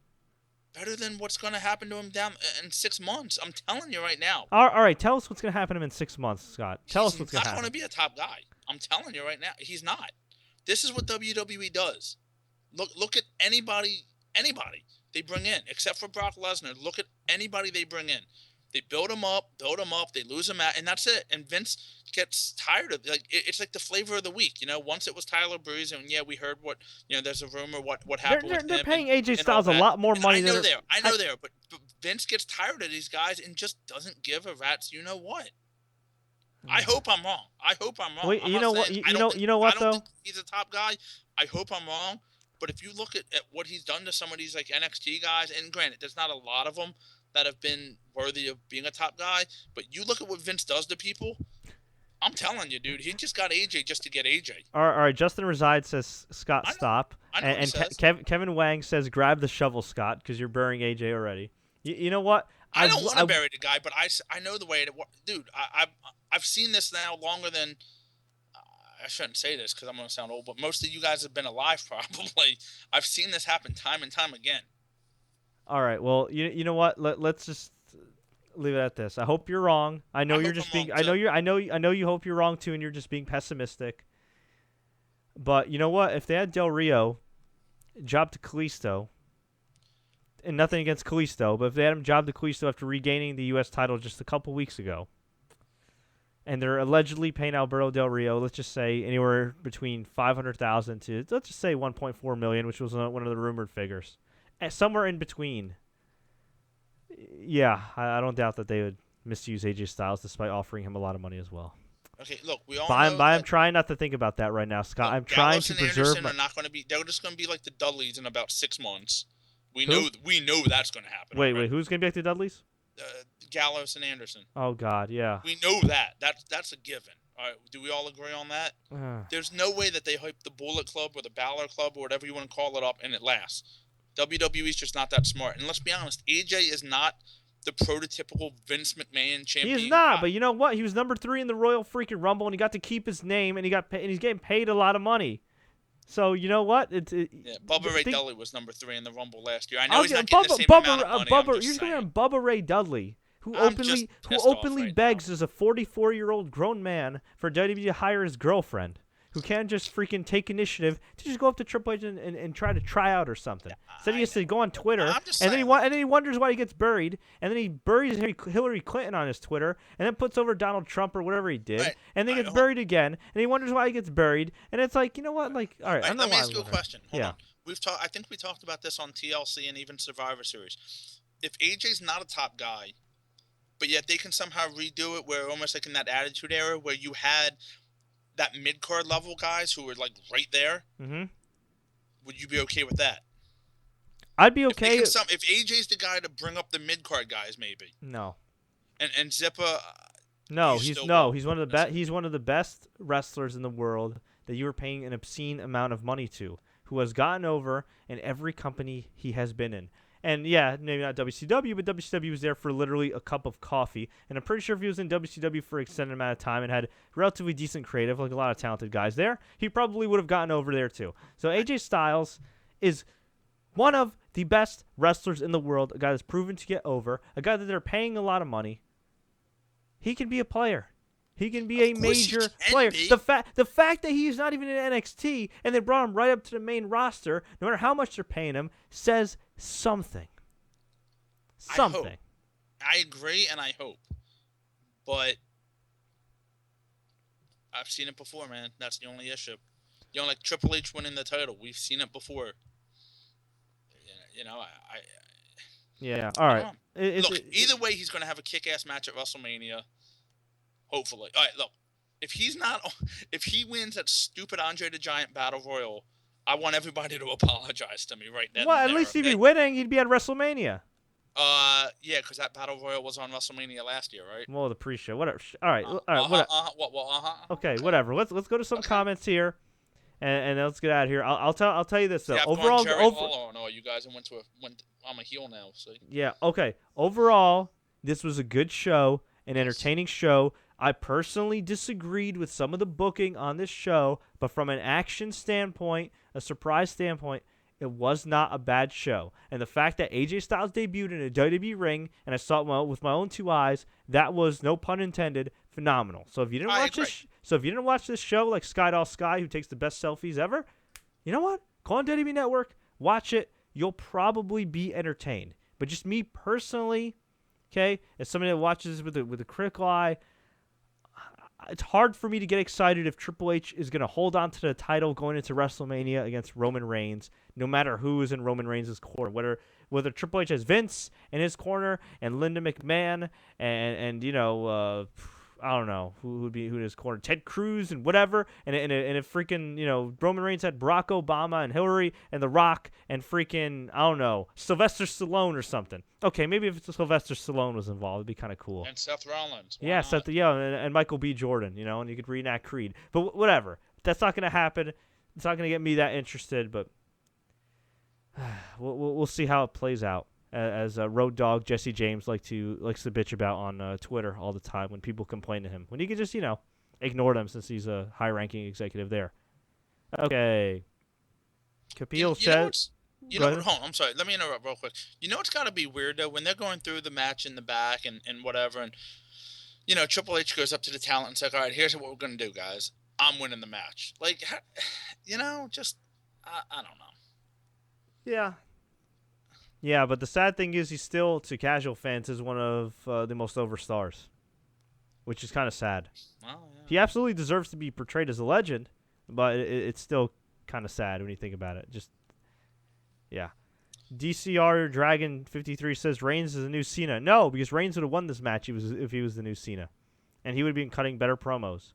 Better than what's going to happen to him down in 6 months. I'm telling you right now. All right, tell us what's going to happen to him in 6 months, Scott. Tell us what's going to happen. He's not going to be a top guy. I'm telling you right now. He's not. This is what WWE does. Look at anybody they bring in, except for Brock Lesnar. Look at anybody they bring in. They build them up, they lose them out, and that's it. And Vince gets tired of it. It's like the flavor of the week. Once it was Tyler Breeze, and we heard what there's a rumor what happened with him. They're paying AJ Styles a lot more money. I know there, but Vince gets tired of these guys and just doesn't give a rat's you know what. I hope I'm wrong. Wait, you know what? You know what though? I don't think he's a top guy. I hope I'm wrong. But if you look at what he's done to some of these like NXT guys, and granted, there's not a lot of them that have been worthy of being a top guy, but you look at what Vince does to people, I'm telling you, dude, he just got AJ just to get AJ. All right. Justin Reside says, Scott, stop. And Kevin Wang says, grab the shovel, Scott, because you're burying AJ already. You know what? I don't want to bury the guy, but I know the way it works. Dude, I've seen this now longer than... I shouldn't say this because I'm going to sound old, but most of you guys have been alive probably. I've seen this happen time and time again. All right. Well, you know what? Let's just leave it at this. I hope you're wrong. I know you're just being. I know you hope you're wrong too, and you're just being pessimistic. But you know what? If they had Del Rio job to Kalisto, and nothing against Kalisto, but if they had him job to Kalisto after regaining the U.S. title just a couple weeks ago, and they're allegedly paying Alberto Del Rio, let's just say anywhere between $500,000 to, let's just say $1.4 million, which was one of the rumored figures, and somewhere in between. Yeah, I don't doubt that they would misuse AJ Styles despite offering him a lot of money as well. Okay, look, we all know. I'm trying not to think about that right now, Scott. I'm trying to preserve. Are not going to be. They're just going to be like the Dudleys in about 6 months. We know that's going to happen. Wait, who's going to be like the Dudleys? Gallows and Anderson. Oh God, yeah. We know that. That's a given. All right, do we all agree on that? There's no way that they hype the Bullet Club or the Balor Club or whatever you want to call it up and it lasts. WWE's just not that smart. And let's be honest, AJ is not the prototypical Vince McMahon champion. He is not, but you know what? He was number 3 in the Royal freaking Rumble, and he got to keep his name, and he's getting paid a lot of money. So you know what? Bubba Ray Dudley was number 3 in the Rumble last year. I know he's not getting the same amount of money. You're going to Bubba Ray Dudley, who openly begs as a 44-year-old grown man for WWE to hire his girlfriend, who can't just freaking take initiative to just go up to Triple H and try out or something. Instead, he has to go on Twitter, and then he wonders why he gets buried, and then he buries Hillary Clinton on his Twitter, and then puts over Donald Trump or whatever he did, and then gets buried again, and he wonders why he gets buried, and it's like, you know what? Like, all right, let me ask you a question. Hold on. I think we talked about this on TLC and even Survivor Series. If AJ's not a top guy, but yet they can somehow redo it where almost like in that Attitude Era where you had that mid-card level guys who were like right there, would you be okay with that? I'd be okay. If AJ's the guy to bring up the mid-card guys, maybe. No. And Zippa. He's one of the best. He's one of the best wrestlers in the world that you are paying an obscene amount of money to, who has gotten over in every company he has been in. And yeah, maybe not WCW, but WCW was there for literally a cup of coffee. And I'm pretty sure if he was in WCW for an extended amount of time and had relatively decent creative, like a lot of talented guys there, he probably would have gotten over there too. So AJ Styles is one of the best wrestlers in the world, a guy that's proven to get over, a guy that they're paying a lot of money. He can be a player. He can be a major player. The fact that he's not even in NXT and they brought him right up to the main roster, no matter how much they're paying him, says something. Something. I agree and I hope. But I've seen it before, man. That's the only issue. You know, like Triple H winning the title. We've seen it before. You know, yeah, all right. Look, either way, he's going to have a kick-ass match at WrestleMania. Hopefully. All right, look. If he wins that stupid Andre the Giant Battle Royal, I want everybody to apologize to me right now. Well, at least he'd be winning. He'd be at WrestleMania. Yeah, because that Battle Royal was on WrestleMania last year, right? Well, the pre-show, whatever. All right, Okay, whatever. Let's go to some comments here, and let's get out of here. I'll tell you this though. Yeah, overall, no, you guys went. I'm a heel now. So. Yeah. Okay. Overall, this was a good show, an entertaining show. I personally disagreed with some of the booking on this show, but from an action standpoint, a surprise standpoint, it was not a bad show. And the fact that AJ Styles debuted in a WWE ring, and I saw it with my own 2 eyes, that was, no pun intended, phenomenal. So if you didn't watch this show like Skydoll Sky, who takes the best selfies ever, you know what? Go on WWE Network, watch it. You'll probably be entertained. But just me personally, okay, as somebody that watches with a critical eye, it's hard for me to get excited if Triple H is going to hold on to the title going into WrestleMania against Roman Reigns, no matter who is in Roman Reigns' corner. Whether Triple H has Vince in his corner and Linda McMahon and I don't know who would be in his corner, Ted Cruz and whatever, and if freaking Roman Reigns had Barack Obama and Hillary and The Rock and freaking I don't know Sylvester Stallone or something. Okay, maybe if Sylvester Stallone was involved, it'd be kind of cool. And Seth Rollins. Yeah, and Michael B. Jordan, and you could reenact Creed. But whatever, that's not gonna happen. It's not gonna get me that interested. But we'll see how it plays out. As Road Dogg Jesse James likes to bitch about on Twitter all the time when people complain to him. When he could just, ignore them since he's a high-ranking executive there. Okay. Capil says... hold on, I'm sorry. Let me interrupt real quick. It's got to be weird, though, when they're going through the match in the back and whatever, and, Triple H goes up to the talent and says, all right, here's what we're going to do, guys. I'm winning the match. Like, just, I don't know. Yeah. Yeah, but the sad thing is he's still, to casual fans, is one of the most over stars, which is kind of sad. Well, yeah. He absolutely deserves to be portrayed as a legend, but it's still kind of sad when you think about it. Just, yeah. DCR Dragon 53 says Reigns is the new Cena. No, because Reigns would have won this match if he was the new Cena, and he would have been cutting better promos.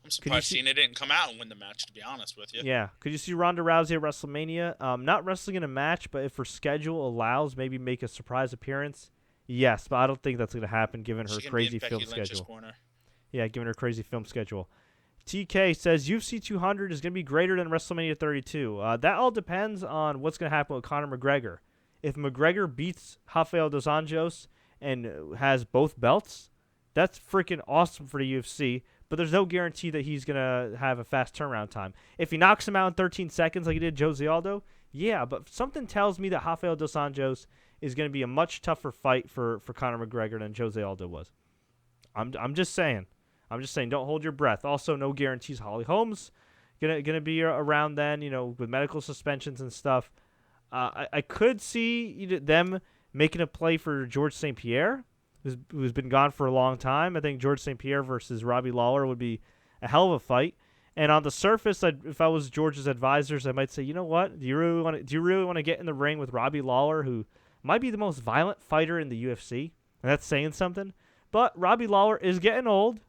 I'm surprised Cena didn't come out and win the match, to be honest with you. Yeah. Could you see Ronda Rousey at WrestleMania? Not wrestling in a match, but if her schedule allows, maybe make a surprise appearance. Yes, but I don't think that's going to happen given her She can crazy be in film Becky Lynch's schedule. corner. Yeah, given her crazy film schedule. TK says UFC 200 is going to be greater than WrestleMania 32. That all depends on what's going to happen with Conor McGregor. If McGregor beats Rafael dos Anjos and has both belts, that's freaking awesome for the UFC. But there's no guarantee that he's going to have a fast turnaround time. If he knocks him out in 13 seconds like he did Jose Aldo, yeah, but something tells me that Rafael dos Anjos is going to be a much tougher fight for Conor McGregor than Jose Aldo was. I'm just saying. Don't hold your breath. Also, no guarantees Holly Holm's gonna be around then, with medical suspensions and stuff. I could see them making a play for George St. Pierre, who's been gone for a long time. I think George St. Pierre versus Robbie Lawler would be a hell of a fight. And on the surface, if I was George's advisors, I might say, you know what? Do you really want to get in the ring with Robbie Lawler, who might be the most violent fighter in the UFC? And that's saying something. But Robbie Lawler is getting old.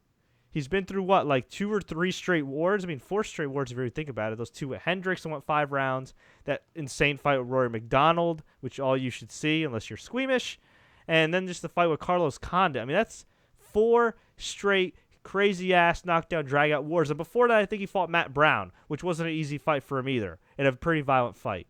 He's been through, 2 or 3 straight wars? 4 straight wars if you really think about it. Those 2 with Hendricks and went 5 rounds. That insane fight with Rory McDonald, which all you should see unless you're squeamish. And then just the fight with Carlos Condit. That's 4 straight crazy-ass knockdown, drag-out wars. And before that, I think he fought Matt Brown, which wasn't an easy fight for him either, and a pretty violent fight.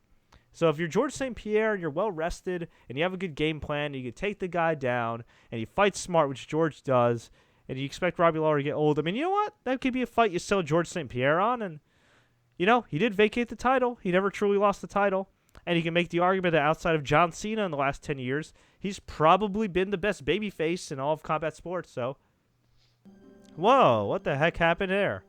So if you're George St. Pierre and you're well-rested and you have a good game plan, and you can take the guy down, and you fight smart, which George does, and you expect Robbie Lawler to get old, you know what? That could be a fight you sell George St. Pierre on, and, he did vacate the title. He never truly lost the title. And you can make the argument that outside of John Cena in the last 10 years, he's probably been the best babyface in all of combat sports, so... Whoa, what the heck happened there?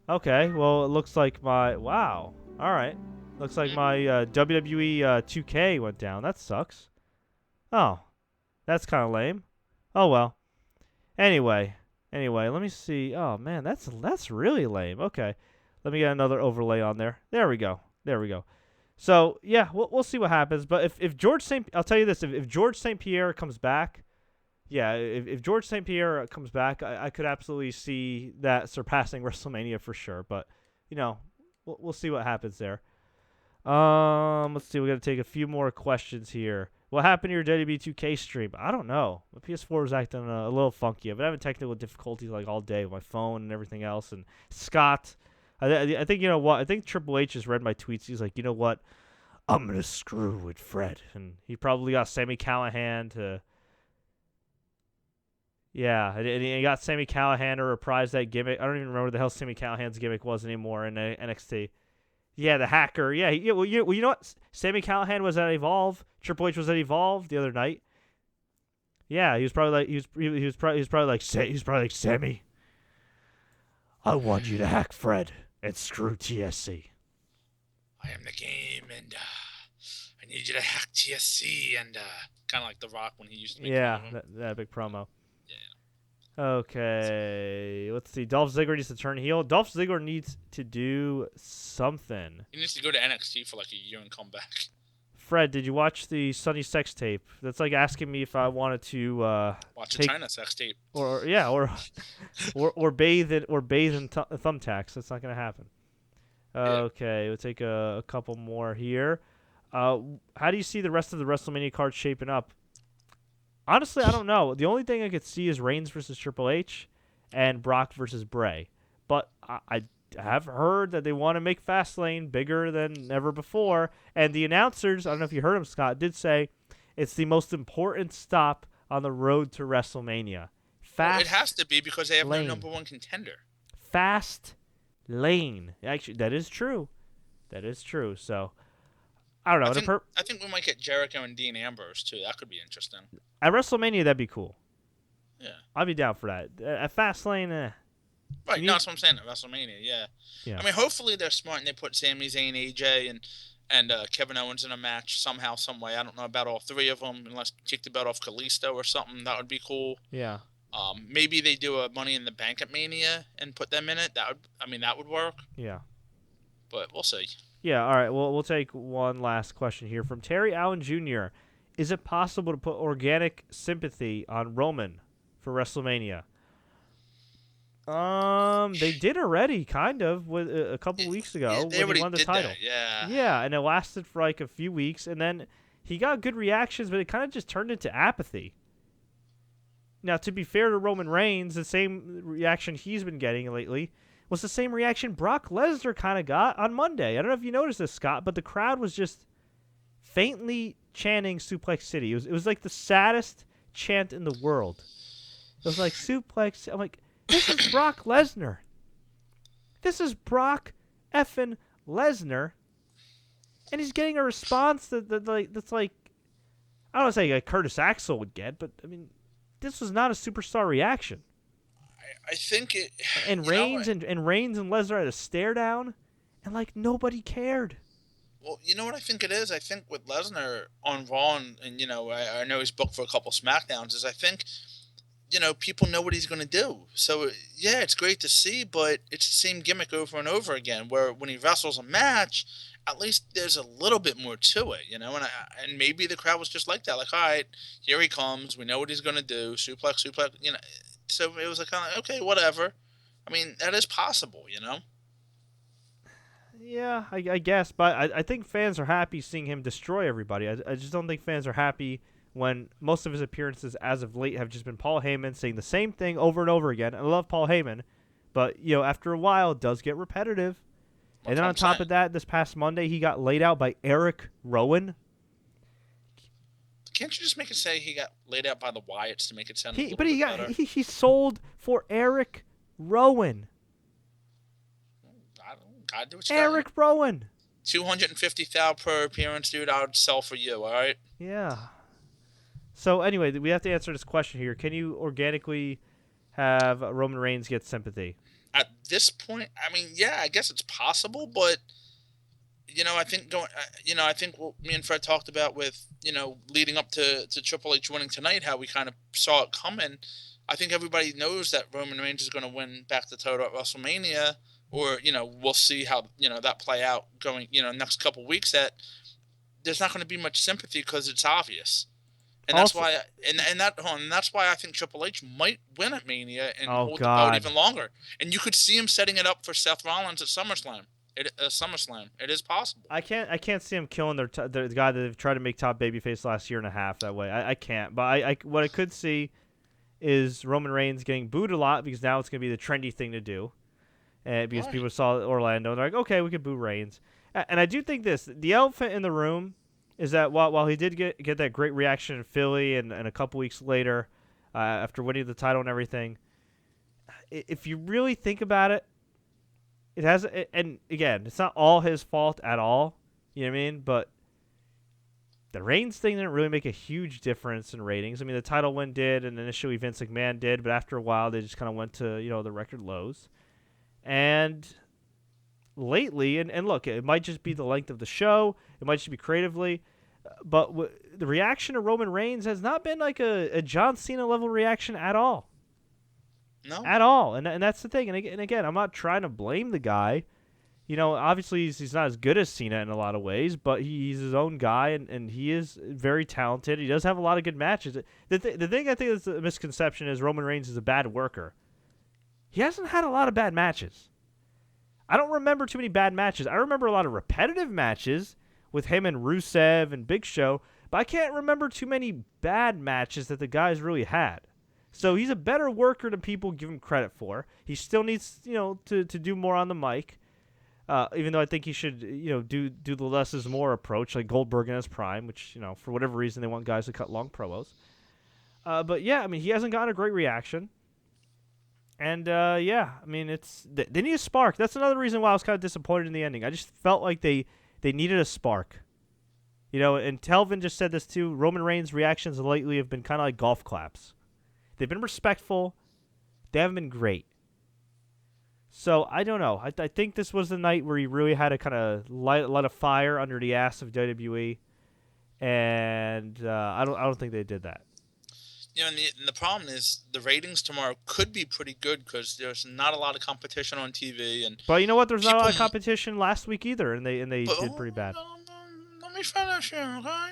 Okay, well, it looks like my... Wow. All right. Looks like my WWE 2K went down. That sucks. Oh, that's kind of lame. Oh, well. Anyway, let me see. Oh, man, that's really lame. Okay. Let me get another overlay on there. There we go. So, yeah, we'll see what happens. But if George St... I'll tell you this. If George St. Pierre comes back... Yeah, if George St. Pierre comes back, I could absolutely see that surpassing WrestleMania for sure. But, we'll see what happens there. Let's see. We got to take a few more questions here. What happened to your WWE 2K stream? I don't know. My PS4 was acting a little funky. I've been having technical difficulties all day with my phone and everything else. And Scott, I think, you know what? I think Triple H just read my tweets. He's like, you know what? I'm going to screw with Fred. And he probably got Sami Callihan to... Yeah, and he got Sami Callihan to reprise that gimmick. I don't even remember what the hell Sami Callihan's gimmick was anymore in NXT. Yeah, the hacker. Yeah, well, you know what? Sami Callihan was at Evolve. Triple H was at Evolve the other night. Yeah, he was probably like Sami, I want you to hack Fred and screw TSC. I am the game, and I need you to hack TSC, and kind of like The Rock when he used to make that big promo. Okay, let's see. Dolph Ziggler needs to turn heel. Dolph Ziggler needs to do something. He needs to go to NXT for a year and come back. Fred, did you watch the Sunny sex tape? That's like asking me if I wanted to watch a China sex tape, or bathe in thumbtacks. That's not gonna happen. Okay, we'll take a couple more here. How do you see the rest of the WrestleMania card shaping up? Honestly, I don't know. The only thing I could see is Reigns versus Triple H and Brock versus Bray. But I have heard that they want to make Fastlane bigger than ever before. And the announcers, I don't know if you heard him, Scott, did say it's the most important stop on the road to WrestleMania. It has to be because they have no number one contender. Fast Lane. Actually, that is true. So... I don't know. I think we might get Jericho and Dean Ambrose, too. That could be interesting. At WrestleMania, that'd be cool. Yeah. I'd be down for that. At Fastlane, Right, that's what I'm saying. At WrestleMania, yeah. I mean, hopefully they're smart and they put Sami Zayn, AJ, and Kevin Owens in a match somehow, some way. I don't know about all 3 of them, unless you take the belt off Kalisto or something. That would be cool. Yeah. Maybe they do a Money in the Bank at Mania and put them in it. That would work. Yeah. But we'll see. Yeah, all right. Well, we'll take one last question here from Terry Allen Jr. Is it possible to put organic sympathy on Roman for WrestleMania? They did already, kind of, with a couple weeks ago when he won the title. Yeah, and it lasted for a few weeks, and then he got good reactions, but it kind of just turned into apathy. Now, to be fair to Roman Reigns, the same reaction he's been getting lately was the same reaction Brock Lesnar kind of got on Monday. I don't know if you noticed this, Scott, but the crowd was just faintly chanting Suplex City. It was like the saddest chant in the world. It was like Suplex. I'm like, this is Brock Lesnar. This is Brock effing Lesnar, and he's getting a response that's like, I don't want to say like Curtis Axel would get, but I mean, this was not a superstar reaction. I think it. And Reigns and Reigns and Lesnar had a stare down, and like nobody cared. Well, you know what I think it is? I think with Lesnar on Raw, and I know he's booked for a couple SmackDowns, is I think, people know what he's going to do. So, yeah, it's great to see, but it's the same gimmick over and over again, where when he wrestles a match, at least there's a little bit more to it, and maybe the crowd was just like that. Like, all right, here he comes. We know what he's going to do. Suplex. So it was like, kind of, okay, whatever. I mean, that is possible, Yeah, I guess, but I think fans are happy seeing him destroy everybody. I just don't think fans are happy when most of his appearances as of late have just been Paul Heyman saying the same thing over and over again. I love Paul Heyman, but after a while it does get repetitive. And then on top of that, this past Monday he got laid out by Erick Rowan. Can't you just make it say he got laid out by the Wyatts to make it sound a little bit better? He sold for Erick Rowan. God, do Erick Rowan. $250,000 per appearance, dude. I would sell for you. All right. Yeah. So anyway, we have to answer this question here. Can you organically have Roman Reigns get sympathy? At this point, I mean, yeah, I guess it's possible, but I think I think what me and Fred talked about with leading up to Triple H winning tonight, how we kind of saw it coming. I think everybody knows that Roman Reigns is going to win back the title at WrestleMania. Or, we'll see how, that play out going, next couple weeks, that there's not going to be much sympathy because it's obvious. And that's why, that's why I think Triple H might win at Mania and hold the belt even longer. And you could see him setting it up for Seth Rollins at SummerSlam. It is possible. I can't see him killing the guy that they've tried to make top babyface last year and a half that way. I can't. But what I could see is Roman Reigns getting booed a lot because now it's going to be the trendy thing to do. Because people saw Orlando, and they're like, okay, we could boo Reigns. And I do think the elephant in the room is that while he did get that great reaction in Philly and a couple weeks later after winning the title and everything, if you really think about it, it has, and again, it's not all his fault at all, you know what I mean? But the Reigns thing didn't really make a huge difference in ratings. I mean, the title win did, and initially Vince McMahon did, but after a while they just kind of went to, the record lows. And lately, and look, it might just be the length of the show. It might just be creatively. But the reaction to Roman Reigns has not been like a John Cena level reaction at all. No. At all. And that's the thing. And again, I'm not trying to blame the guy. Obviously he's not as good as Cena in a lot of ways, but he's his own guy, and he is very talented. He does have a lot of good matches. The thing I think is a misconception is Roman Reigns is a bad worker. He hasn't had a lot of bad matches. I don't remember too many bad matches. I remember a lot of repetitive matches with him and Rusev and Big Show, but I can't remember too many bad matches that the guy's really had. So he's a better worker than people give him credit for. He still needs, to do more on the mic, even though I think he should, do the less is more approach, like Goldberg in his prime, which, for whatever reason they want guys to cut long promos. But yeah, I mean, he hasn't gotten a great reaction. And, yeah, I mean, they need a spark. That's another reason why I was kind of disappointed in the ending. I just felt like they needed a spark. And Telvin just said this too. Roman Reigns' reactions lately have been kind of like golf claps. They've been respectful. They haven't been great. So, I don't know. I think this was the night where he really had to kind of light a fire under the ass of WWE. And I don't think they did that. And the problem is the ratings tomorrow could be pretty good because there's not a lot of competition on TV. But you know what? There's not a lot of competition last week either, and they did pretty bad. Let me finish here, okay?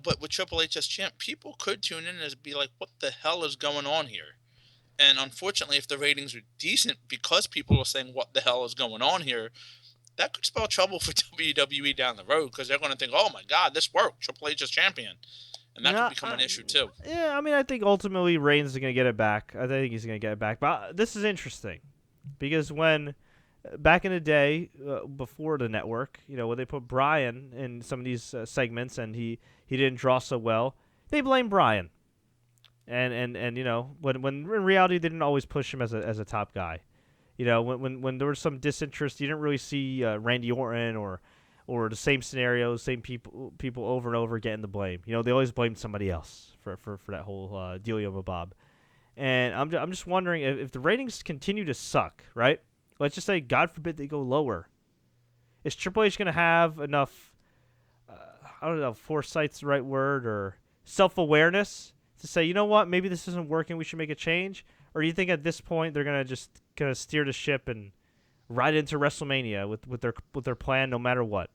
But with Triple H as champ, people could tune in and be like, what the hell is going on here? And unfortunately, if the ratings are decent because people are saying what the hell is going on here, that could spell trouble for WWE down the road because they're going to think, oh, my God, this worked. Triple H is champion. And that could become an issue, too. Yeah, I mean, I think ultimately Reigns is going to get it back. I think he's going to get it back. But this is interesting because when back in the day, before the network, when they put Bryan in some of these segments and he didn't draw so well, they blame Bryan. And when in reality they didn't always push him as a top guy. When there was some disinterest, you didn't really see Randy Orton or the same scenarios, same people over and over getting the blame. They always blamed somebody else for that whole dealio with Bob. And I'm just wondering if the ratings continue to suck, right? Let's just say, God forbid, they go lower. Is Triple H going to have enough, I don't know, foresight's the right word, or self-awareness to say, you know what, maybe this isn't working, we should make a change? Or do you think at this point they're going to steer the ship and ride into WrestleMania with their plan no matter what?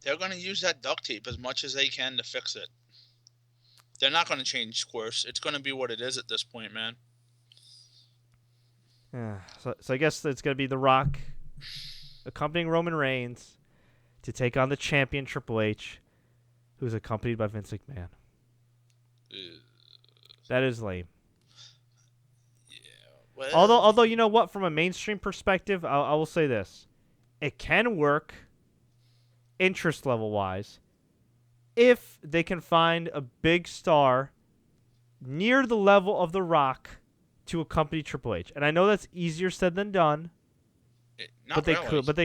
They're going to use that duct tape as much as they can to fix it. They're not going to change course. It's going to be what it is at this point, man. Yeah. So I guess it's going to be The Rock accompanying Roman Reigns to take on the champion Triple H, who's accompanied by Vince McMahon. That is lame. Yeah. Well, Although you know what, from a mainstream perspective, I will say this: it can work, interest level wise, if they can find a big star near the level of The Rock to accompany Triple H. And I know that's easier said than done, but they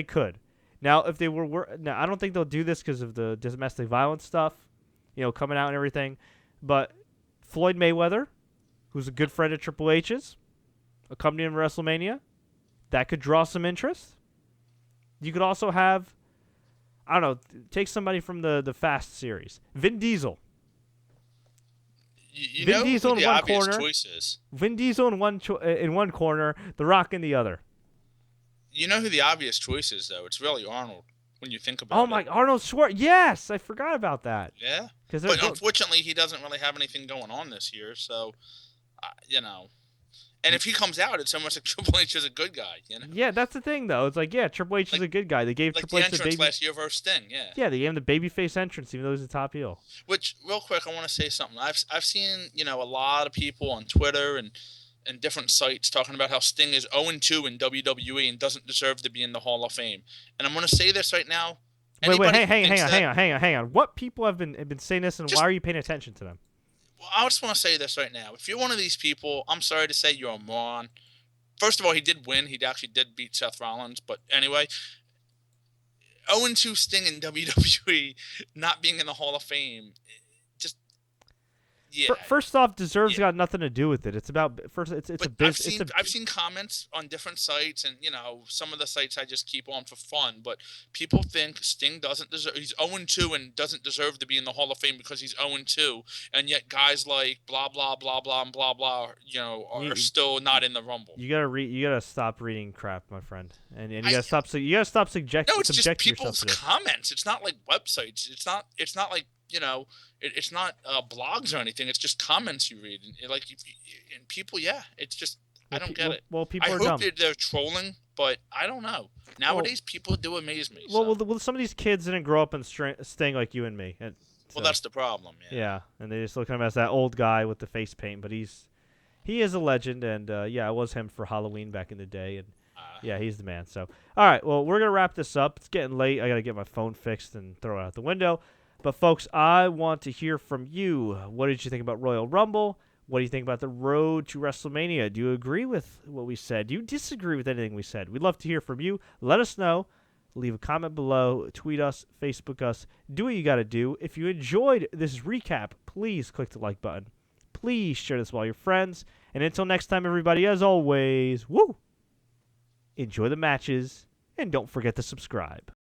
could. Now, if they now I don't think they'll do this because of the domestic violence stuff, coming out and everything. But Floyd Mayweather, who's a good friend of Triple H's, accompanying him to WrestleMania, that could draw some interest. You could also have, I don't know, take somebody from the Fast series, Vin Diesel. Vin Diesel in one corner. Choices. Vin Diesel in one corner, The Rock in the other. You know who the obvious choice is, though? It's really Arnold when you think about it. Oh my, Arnold Schwarzenegger. Yes, I forgot about that. Yeah. But unfortunately, he doesn't really have anything going on this year, so And if he comes out, it's almost like Triple H is a good guy, Yeah, that's the thing, though. It's like, yeah, Triple H is a good guy. They gave Triple H the entrance last year versus Sting, yeah. Yeah, they gave him the babyface entrance, even though he's a top heel. Which, real quick, I want to say something. I've seen, a lot of people on Twitter and different sites talking about how Sting is 0-2 in WWE and doesn't deserve to be in the Hall of Fame. And I'm going to say this right now. Wait, hang on. What people have been saying this, and why are you paying attention to them? Well, I just want to say this right now. If you're one of these people, I'm sorry to say you're a moron. First of all, he did win. He actually did beat Seth Rollins. But anyway, 0-2 Sting in WWE, not being in the Hall of Fame, just, yeah. First off, deserves got nothing to do with it. It's about it's a business. I've seen comments on different sites, and some of the sites I just keep on for fun. But people think Sting doesn't deserve. He's 0-2 and doesn't deserve to be in the Hall of Fame because he's 0-2, and yet guys like blah blah blah blah and blah blah, are still not in the Rumble. You gotta stop reading crap, my friend, and you gotta stop. So you gotta stop subjecting. No, it's just people's comments. It's not like websites. It's not like. It's not blogs or anything. It's just comments you read, and people. Yeah, it's just I don't get it. Well, people are dumb. I hope they're trolling, but I don't know. Nowadays, people do amaze me. Well, some of these kids didn't grow up in Sting like you and me. Well, that's the problem. Yeah, and they just look at him as that old guy with the face paint, but he is a legend, and I was him for Halloween back in the day, and yeah, he's the man. So, all right, well, we're gonna wrap this up. It's getting late. I gotta get my phone fixed and throw it out the window. But, folks, I want to hear from you. What did you think about Royal Rumble? What do you think about the road to WrestleMania? Do you agree with what we said? Do you disagree with anything we said? We'd love to hear from you. Let us know. Leave a comment below. Tweet us. Facebook us. Do what you got to do. If you enjoyed this recap, please click the like button. Please share this with all your friends. And until next time, everybody, as always, enjoy the matches, and don't forget to subscribe.